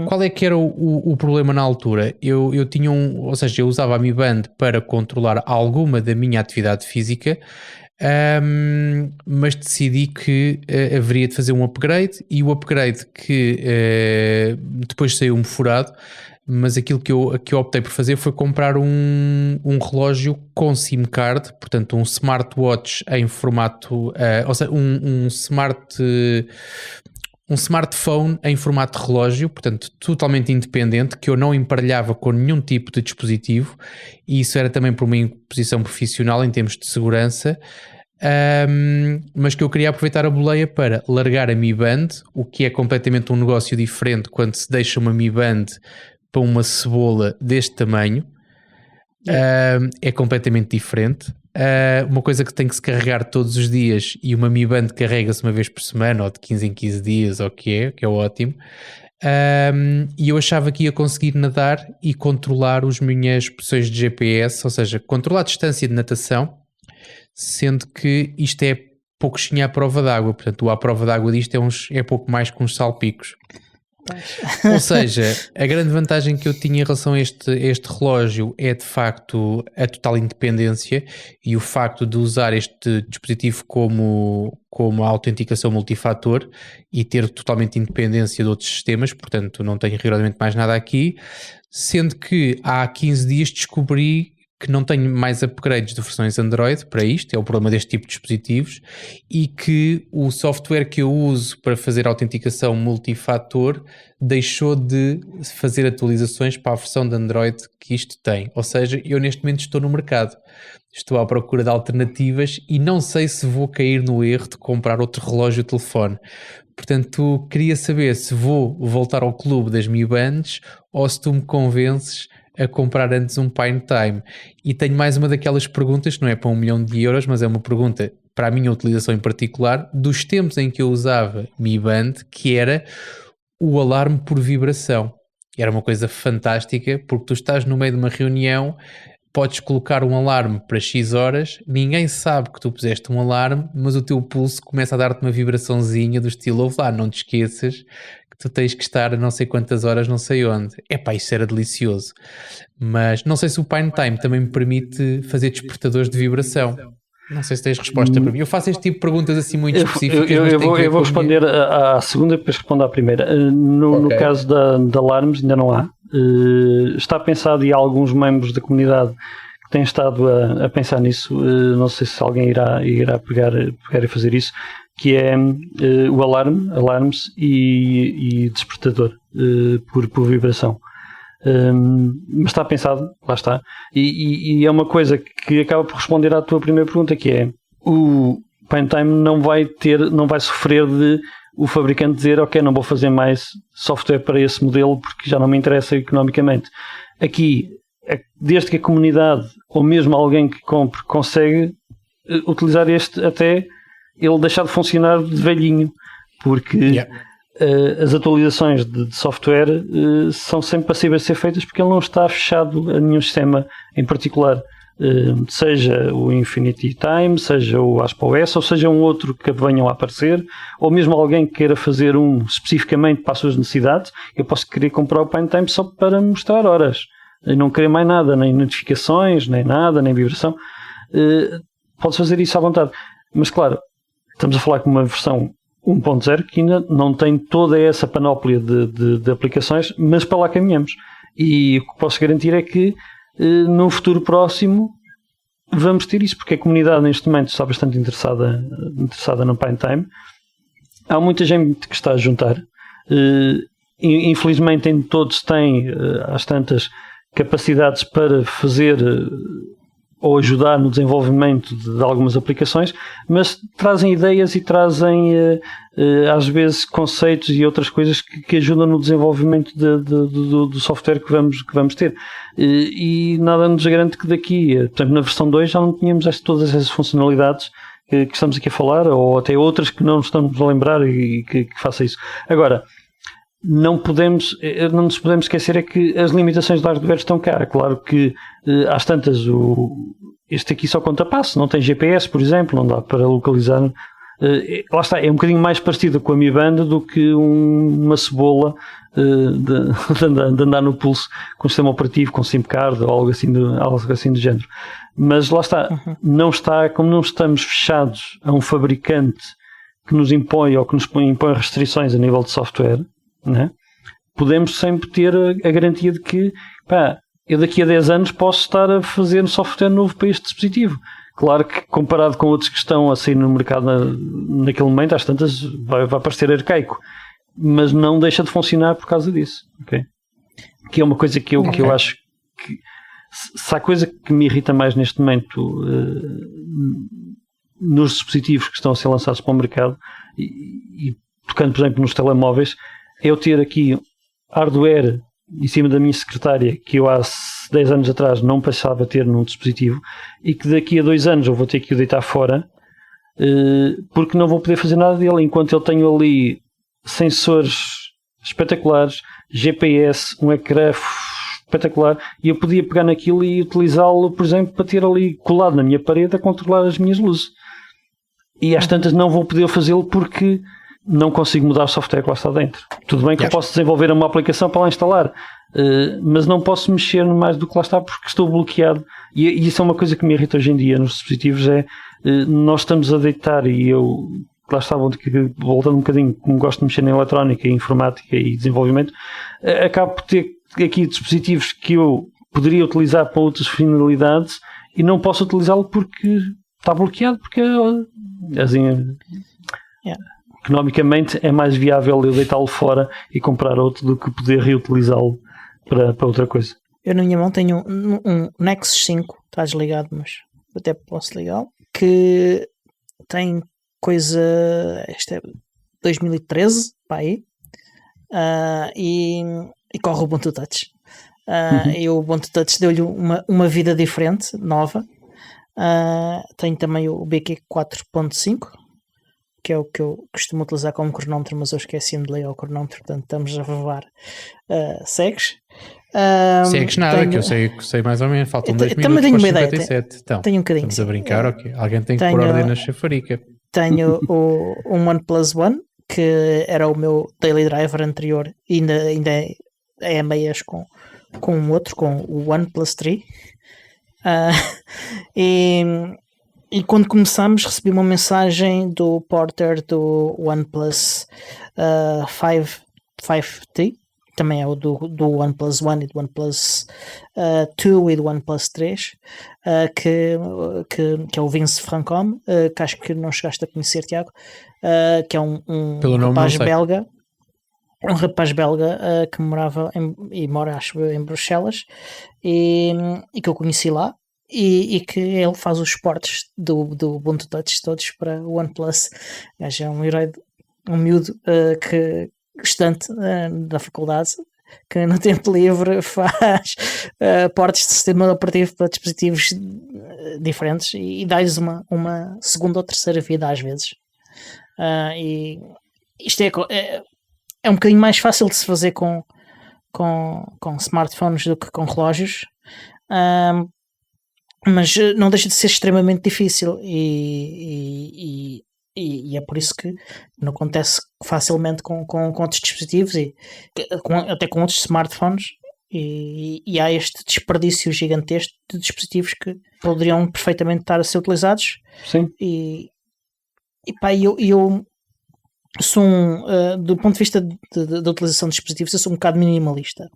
Qual é que era o problema na altura? Eu tinha ou seja, eu usava a Mi Band para controlar alguma da minha atividade física, mas decidi que haveria de fazer um upgrade, e o upgrade que depois saiu-me furado, mas aquilo que eu optei por fazer foi comprar um relógio com SIM card, portanto um smartwatch em formato, ou seja, um smartphone em formato de relógio, portanto totalmente independente, que eu não emparelhava com nenhum tipo de dispositivo, e isso era também por uma imposição profissional em termos de segurança, mas que eu queria aproveitar a boleia para largar a Mi Band, o que é completamente um negócio diferente quando se deixa uma Mi Band para uma cebola deste tamanho. É completamente diferente. Uma coisa que tem que se carregar todos os dias, e uma Mi Band carrega-se uma vez por semana ou de 15 em 15 dias, ou que é ótimo. E eu achava que ia conseguir nadar e controlar as minhas posições de GPS, ou seja, controlar a distância de natação, sendo que isto é pouquinho à prova d'água. Portanto, a prova d'água disto é pouco mais que uns salpicos. Ou seja, a grande vantagem que eu tinha em relação a este relógio é de facto a total independência e o facto de usar este dispositivo como a autenticação multifator e ter totalmente independência de outros sistemas, portanto não tenho rigorosamente mais nada aqui, sendo que há 15 dias descobri que não tenho mais upgrades de versões Android para isto, é o problema deste tipo de dispositivos, e que o software que eu uso para fazer a autenticação multifator deixou de fazer atualizações para a versão de Android que isto tem. Ou seja, eu neste momento estou no mercado, estou à procura de alternativas e não sei se vou cair no erro de comprar outro relógio de telefone. Portanto, queria saber se vou voltar ao clube das Mi Bands ou se tu me convences a comprar antes um Pine Time. E tenho mais uma daquelas perguntas, não é para 1 milhão de euros, mas é uma pergunta para a minha utilização em particular, dos tempos em que eu usava Mi Band, que era o alarme por vibração. Era uma coisa fantástica, porque tu estás no meio de uma reunião, podes colocar um alarme para X horas, ninguém sabe que tu puseste um alarme, mas o teu pulso começa a dar-te uma vibraçãozinha do estilo, ouve lá, não te esqueças que tu tens que estar a não sei quantas horas, não sei onde. Epá, isso era delicioso. Mas não sei se o Pine Time também me permite fazer despertadores de vibração. Não sei se tens resposta para mim. Eu faço este tipo de perguntas assim muito específicas. Eu vou responder à segunda, depois respondo à primeira. No caso de alarmes, ainda não há. Está pensado, e há alguns membros da comunidade que têm estado a pensar nisso. Não sei se alguém irá pegar e fazer isso, que é o alarmes e despertador por vibração. Mas está pensado, lá está, e é uma coisa que acaba por responder à tua primeira pergunta, que é o Pine Time não vai sofrer de o fabricante dizer, ok, não vou fazer mais software para esse modelo porque já não me interessa economicamente. Aqui, desde que a comunidade ou mesmo alguém que compre consegue utilizar este até ele deixar de funcionar de velhinho, porque as atualizações de software são sempre passíveis de ser feitas porque ele não está fechado a nenhum sistema em particular, seja o Infinity Time, seja o ASPA-OS, ou seja um outro que venham a aparecer, ou mesmo alguém que queira fazer um especificamente para as suas necessidades. Eu posso querer comprar o Pine Time só para mostrar horas e não querer mais nada, nem notificações, nem nada, nem vibração. Podes fazer isso à vontade, mas claro, estamos a falar com uma versão 1.0 que ainda não tem toda essa panóplia de aplicações, mas para lá caminhamos. E o que posso garantir é que num futuro próximo vamos ter isso, porque a comunidade neste momento está bastante interessada no Pine Time. Há muita gente que está a juntar. Infelizmente nem todos têm às tantas capacidades para fazer ou ajudar no desenvolvimento de algumas aplicações, mas trazem ideias e trazem às vezes conceitos e outras coisas que ajudam no desenvolvimento do software que vamos ter. E nada nos garante que daqui, por exemplo, na versão 2 já não tínhamos todas essas funcionalidades que estamos aqui a falar, ou até outras que não estamos a lembrar e que faça isso. Agora, não nos podemos esquecer é que as limitações do hardware estão cá. Claro que às tantas este aqui só conta passo, não tem GPS, por exemplo, não dá para localizar. Lá está, é um bocadinho mais parecido com a Mi Band do que uma cebola de andar no pulso com o sistema operativo, com SIM card ou algo assim do género. Mas lá está, não está, como não estamos fechados a um fabricante que nos impõe ou que nos impõe restrições a nível de software, né? Podemos sempre ter a garantia de que eu daqui a 10 anos posso estar a fazer um software novo para este dispositivo. Claro que comparado com outros que estão a sair no mercado naquele momento, às tantas vai parecer arcaico, mas não deixa de funcionar por causa disso, okay? Que é uma coisa que eu acho que, se há coisa que me irrita mais neste momento nos dispositivos que estão a ser lançados para o mercado e tocando, por exemplo, nos telemóveis, é eu ter aqui hardware em cima da minha secretária que eu há 10 anos atrás não pensava ter num dispositivo e que daqui a 2 anos eu vou ter que o deitar fora porque não vou poder fazer nada dele, enquanto eu tenho ali sensores espetaculares, GPS, um ecrã espetacular, e eu podia pegar naquilo e utilizá-lo, por exemplo, para ter ali colado na minha parede a controlar as minhas luzes. e às tantas não vou poder fazê-lo porque não consigo mudar o software que lá está dentro. Tudo bem que eu posso desenvolver uma aplicação para lá instalar, mas não posso mexer mais do que lá está porque estou bloqueado. E isso é uma coisa que me irrita hoje em dia nos dispositivos, nós estamos a deitar, e eu, lá está, voltando um bocadinho, como gosto de mexer na eletrónica, informática e desenvolvimento, acabo por ter aqui dispositivos que eu poderia utilizar para outras finalidades e não posso utilizá-lo porque está bloqueado, porque assim, economicamente é mais viável eu deitá-lo fora e comprar outro do que poder reutilizá-lo para outra coisa. Eu na minha mão tenho um Nexus 5, está desligado, mas até posso ligá-lo, que tem coisa, este é 2013, para aí, e corre o Ubuntu Touch. E o Ubuntu Touch deu-lhe uma vida diferente, nova. Tenho também o BQ 4.5, que é o que eu costumo utilizar como cronómetro, mas eu esqueci-me de ligar o cronómetro, portanto estamos a voar. Segues? Segues nada, que eu sei mais ou menos, faltam 2 também minutos tenho para uma os 57. Então, tenho um bocadinho. Estamos a brincar, ok. Alguém tem que pôr ordem na chafarica. Tenho um OnePlus One, que era o meu daily driver anterior, e ainda é a meias com um outro, com o OnePlus 3. E quando começamos recebi uma mensagem do porter do OnePlus 5T, também é o do OnePlus One e do OnePlus 2 e do OnePlus 3, que é o Vince Francom, que acho que não chegaste a conhecer, Tiago, que é um rapaz belga. Um rapaz belga que morava e mora, acho eu, em Bruxelas, e que eu conheci lá, e que ele faz os portes do Ubuntu Touch todos para o OnePlus. É um herói, um miúdo estudante da faculdade, que no tempo livre faz portes de sistema operativo para dispositivos diferentes e dá-lhes uma segunda ou terceira vida às vezes. E isto é um bocadinho mais fácil de se fazer com smartphones do que com relógios, mas não deixa de ser extremamente difícil e é por isso que não acontece facilmente com outros dispositivos e até com outros smartphones, e há este desperdício gigantesco de dispositivos que poderiam perfeitamente estar a ser utilizados. Sim. E eu sou do ponto de vista da utilização de dispositivos, eu sou um bocado minimalista.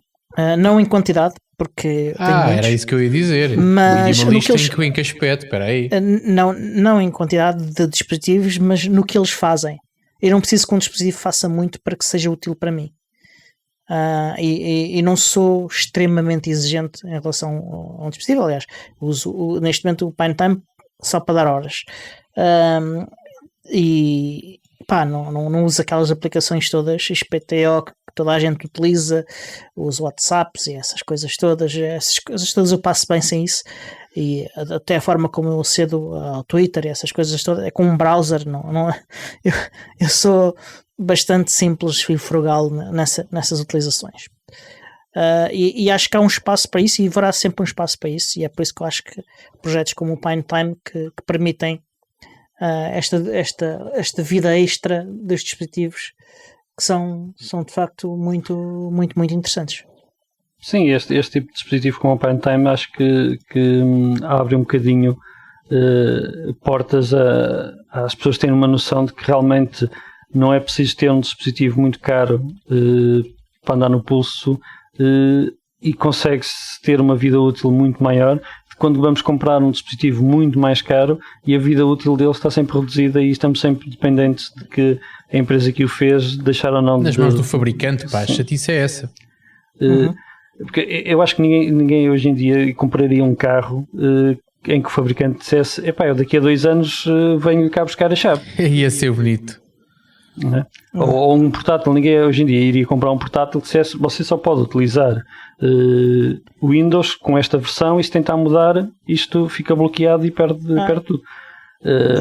Não em quantidade, porque era isso que eu ia dizer. Mas minimalista em que aspecto? Espera aí. Não em quantidade de dispositivos, mas no que eles fazem. Eu não preciso que um dispositivo faça muito para que seja útil para mim. E não sou extremamente exigente em relação a um dispositivo. Aliás, uso neste momento o PineTime só para dar horas. Não uso aquelas aplicações todas XPTO que toda a gente utiliza, os WhatsApps e essas coisas todas. Essas coisas todas eu passo bem sem isso, e até a forma como eu acedo ao Twitter e essas coisas todas é com um browser. Eu sou bastante simples e frugal nessas utilizações. E acho que há um espaço para isso, e haverá sempre um espaço para isso, e é por isso que eu acho que projetos como o PineTime que permitem esta vida extra dos dispositivos, que são de facto muito, muito, muito interessantes. Sim, este tipo de dispositivo como o PineTime acho que abre um bocadinho portas às pessoas terem uma noção de que realmente não é preciso ter um dispositivo muito caro para andar no pulso, e consegue-se ter uma vida útil muito maior quando vamos comprar um dispositivo muito mais caro, e a vida útil dele está sempre reduzida, e estamos sempre dependentes de que a empresa que o fez deixar ou não nas mãos do fabricante. A chatice é essa. Porque eu acho que ninguém hoje em dia compraria um carro em que o fabricante dissesse: eu daqui a 2 anos venho cá buscar a chave. Ia ser bonito. Ou um portátil. Ninguém hoje em dia iria comprar um portátil que dissesse: você só pode utilizar o Windows com esta versão, e se tentar mudar isto fica bloqueado e perde tudo.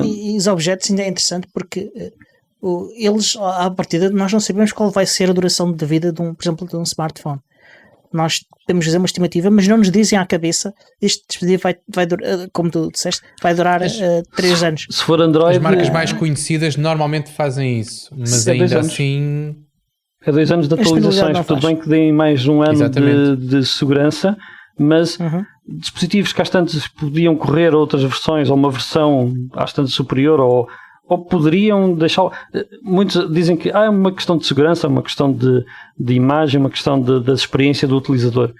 E os objetos ainda é interessante, porque eles, à partida, nós não sabemos qual vai ser a duração de vida por exemplo, de um smartphone. nós podemos fazer uma estimativa, mas não nos dizem à cabeça este dispositivo vai durar, como tu disseste, vai durar 3 anos. Se for Android... As marcas mais conhecidas normalmente fazem isso, mas ainda assim... É 2 anos de atualizações, tudo bem que deem mais um ano de segurança, mas dispositivos que às tantas podiam correr outras versões, ou uma versão às tantas superior, ou poderiam deixar... Muitos dizem que é uma questão de segurança, uma questão de imagem, uma questão da experiência do utilizador.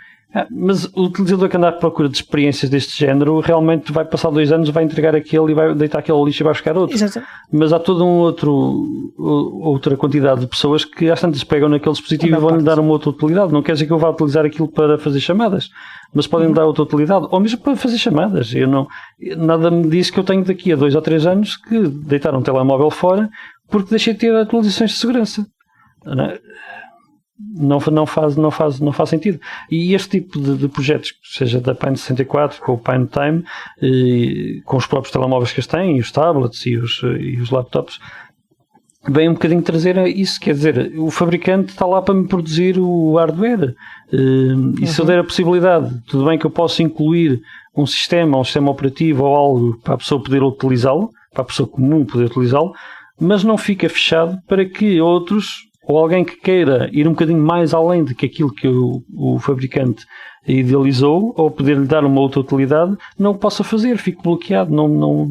Mas o utilizador que anda à procura de experiências deste género realmente vai passar 2 anos, vai entregar aquele e vai deitar aquele lixo e vai buscar outro. Exato. Mas há toda outra quantidade de pessoas que às tantas pegam naquele dispositivo e vão-lhe dar uma outra utilidade. Não quer dizer que eu vá utilizar aquilo para fazer chamadas, mas podem dar outra utilidade, ou mesmo para fazer chamadas. Nada me diz que eu tenho daqui a 2 ou 3 anos que deitar um telemóvel fora porque deixei de ter atualizações de segurança. Não faz sentido. E este tipo de projetos, seja da Pine 64 com o Pine Time, com os próprios telemóveis que eles têm, e os tablets e os laptops, vem um bocadinho trazer isso. Quer dizer, o fabricante está lá para me produzir o hardware, e se eu der a possibilidade, tudo bem que eu posso incluir um sistema operativo ou algo para a pessoa poder utilizá-lo, para a pessoa comum poder utilizá-lo, mas não fica fechado para que outros, ou alguém que queira ir um bocadinho mais além do que aquilo que o fabricante idealizou, ou poder-lhe dar uma outra utilidade, não o possa fazer, fique bloqueado. Não,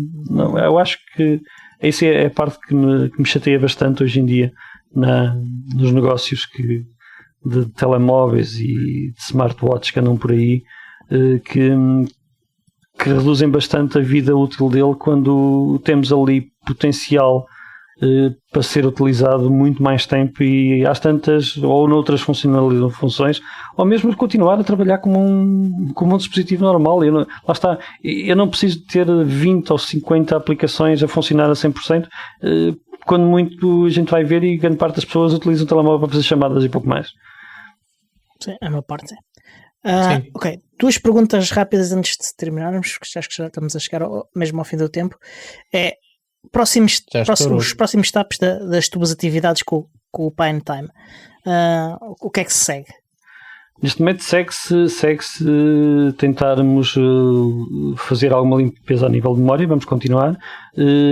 eu acho que essa é a parte que me chateia bastante hoje em dia nos negócios de telemóveis e de smartwatches que andam por aí, que reduzem bastante a vida útil dele quando temos ali potencial para ser utilizado muito mais tempo e às tantas, ou noutras funções, ou mesmo continuar a trabalhar como um dispositivo normal. Lá está, eu não preciso ter 20 ou 50 aplicações a funcionar a 100%, quando muito a gente vai ver e grande parte das pessoas utilizam o telemóvel para fazer chamadas e pouco mais. Sim, a maior parte. Ok, 2 perguntas rápidas antes de terminarmos, porque acho que já estamos a chegar mesmo ao fim do tempo. Os próximos etapas das tuas atividades com o Pine Time, o que é que se segue? Neste momento segue-se tentarmos fazer alguma limpeza a nível de memória. Vamos continuar.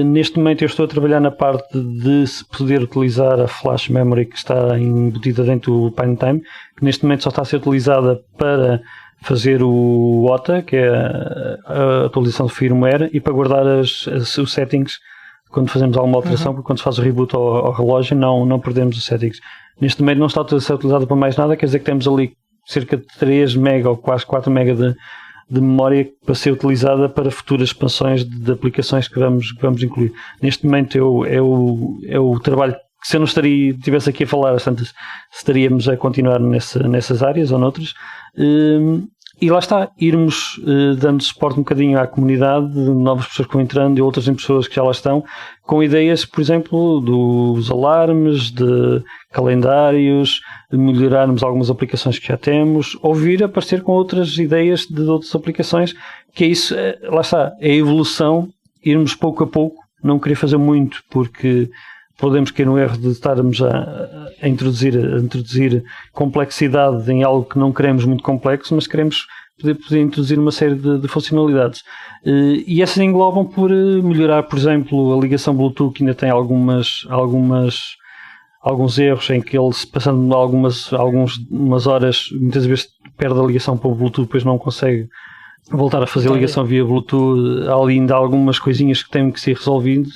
Neste momento eu estou a trabalhar na parte de se poder utilizar a flash memory que está embutida dentro do Pine Time, que neste momento só está a ser utilizada para fazer o OTA, que é a atualização de firmware, e para guardar os settings quando fazemos alguma alteração, porque quando se faz o reboot ao relógio não perdemos os settings. Neste momento não está a ser utilizada para mais nada, quer dizer que temos ali cerca de 3 MB ou quase 4 MB de memória para ser utilizada para futuras expansões de aplicações que vamos incluir. Neste momento é o trabalho que, se eu não estivesse aqui a falar às tantas, estaríamos a continuar nessas áreas ou noutras. E lá está, irmos dando suporte um bocadinho à comunidade, de novas pessoas que vão entrando e outras pessoas que já lá estão, com ideias, por exemplo, dos alarmes, de calendários, de melhorarmos algumas aplicações que já temos, ou vir a aparecer com outras ideias de outras aplicações, que é isso, lá está, é a evolução, irmos pouco a pouco, não querer fazer muito, porque podemos cair no erro de estarmos a introduzir complexidade em algo que não queremos muito complexo, mas queremos poder introduzir uma série de funcionalidades. E essas englobam por melhorar, por exemplo, a ligação Bluetooth, que ainda tem alguns erros em que ele, passando algumas horas, muitas vezes perde a ligação para o Bluetooth, depois não consegue voltar a fazer a ligação via Bluetooth. Há ainda algumas coisinhas que têm que ser resolvidas.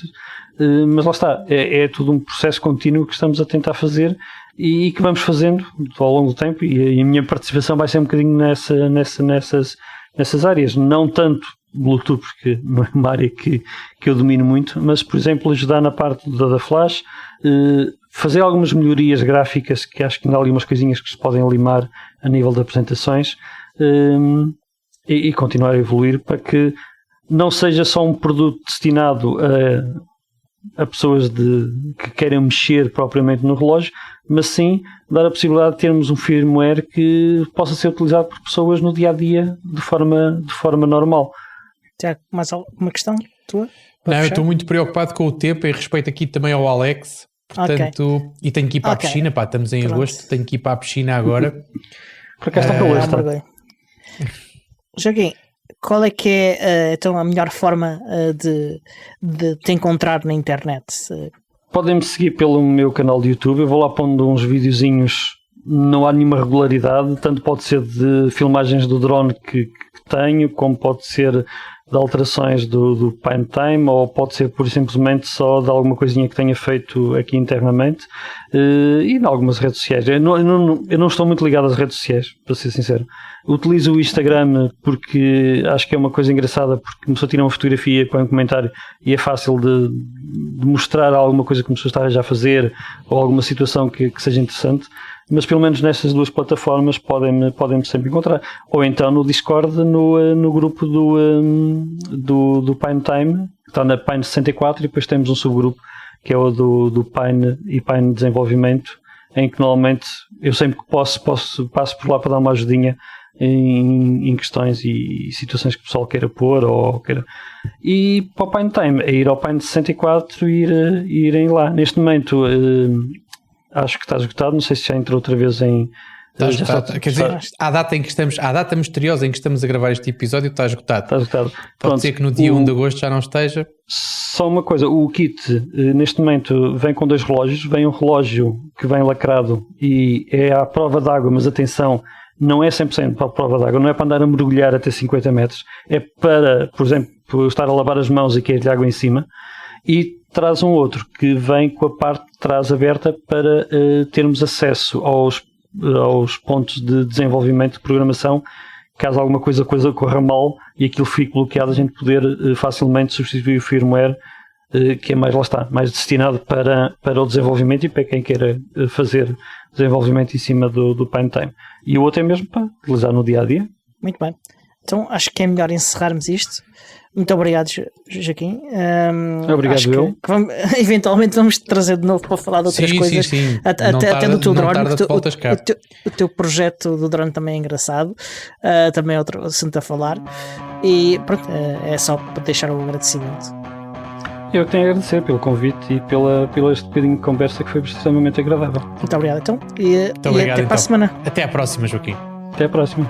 Mas lá está, é tudo um processo contínuo que estamos a tentar fazer e que vamos fazendo ao longo do tempo, e a minha participação vai ser um bocadinho nessas áreas, não tanto Bluetooth, porque não é uma área que eu domino muito, mas, por exemplo, ajudar na parte da flash, fazer algumas melhorias gráficas, que acho que ainda há ali umas coisinhas que se podem limar a nível de apresentações, e continuar a evoluir para que não seja só um produto destinado a pessoas que querem mexer propriamente no relógio, mas sim dar a possibilidade de termos um firmware que possa ser utilizado por pessoas no dia-a-dia de forma normal. Tiago, mais alguma questão tua? Não, eu estou muito preocupado com o tempo e respeito aqui também ao Alex, portanto, e tenho que ir para a piscina, estamos em agosto, tenho que ir para a piscina agora. Por acaso está É calor, um está. mergulho. Joaquim, qual é que é então a melhor forma de te encontrar na internet? Podem-me seguir pelo meu canal de YouTube. Eu vou lá pondo uns videozinhos. Não há nenhuma regularidade. Tanto pode ser de filmagens do drone que tenho, como pode ser de alterações do Pine Time, ou pode ser por simplesmente só de alguma coisinha que tenha feito aqui internamente, e em algumas redes sociais. Eu não estou muito ligado às redes sociais, para ser sincero. Utilizo o Instagram porque acho que é uma coisa engraçada, porque uma pessoa tira uma fotografia, põe um comentário e é fácil de mostrar alguma coisa que uma pessoa está já a fazer, ou alguma situação que seja interessante. Mas pelo menos nestas duas plataformas podem-me sempre encontrar. Ou então no Discord, no grupo do Pine Time, que está na Pine 64, e depois temos um subgrupo que é o do Pine e Pine Desenvolvimento, em que normalmente eu sempre que passo por lá para dar uma ajudinha em questões e situações que o pessoal queira pôr ou queira. E para o Pine Time é ir ao Pine 64 e irem lá. Neste momento acho que está esgotado, não sei se já entrou outra vez em... Está esgotado. Quer dizer, à data misteriosa em que estamos a gravar este episódio está esgotado. Está esgotado. Pode ser que no dia 1 de agosto já não esteja. Só uma coisa, o kit neste momento vem com 2 relógios. Vem um relógio que vem lacrado e é à prova d'água, mas atenção, não é 100% para a prova d'água, não é para andar a mergulhar até 50 metros, é para, por exemplo, estar a lavar as mãos e cair-lhe água em cima. E traz um outro que vem com a parte de trás aberta para termos acesso aos pontos de desenvolvimento de programação, caso alguma coisa corra mal e aquilo fique bloqueado, a gente poder facilmente substituir o firmware, que é mais, lá está, mais destinado para o desenvolvimento e para quem queira fazer desenvolvimento em cima do Pine Time. E o outro é mesmo para utilizar no dia a dia. Muito bem. Então acho que é melhor encerrarmos isto. Muito obrigado, Joaquim. Obrigado, eu. Eventualmente vamos te trazer de novo para falar de outras coisas. Sim. Até do teu drone. O teu projeto do drone também é engraçado. Também é outro assunto a falar. E pronto, é só para deixar o agradecimento. Eu que tenho a agradecer pelo convite e pela este bocadinho de conversa que foi extremamente agradável. Muito obrigado, então. E até para a semana. Até à próxima, Joaquim. Até à próxima.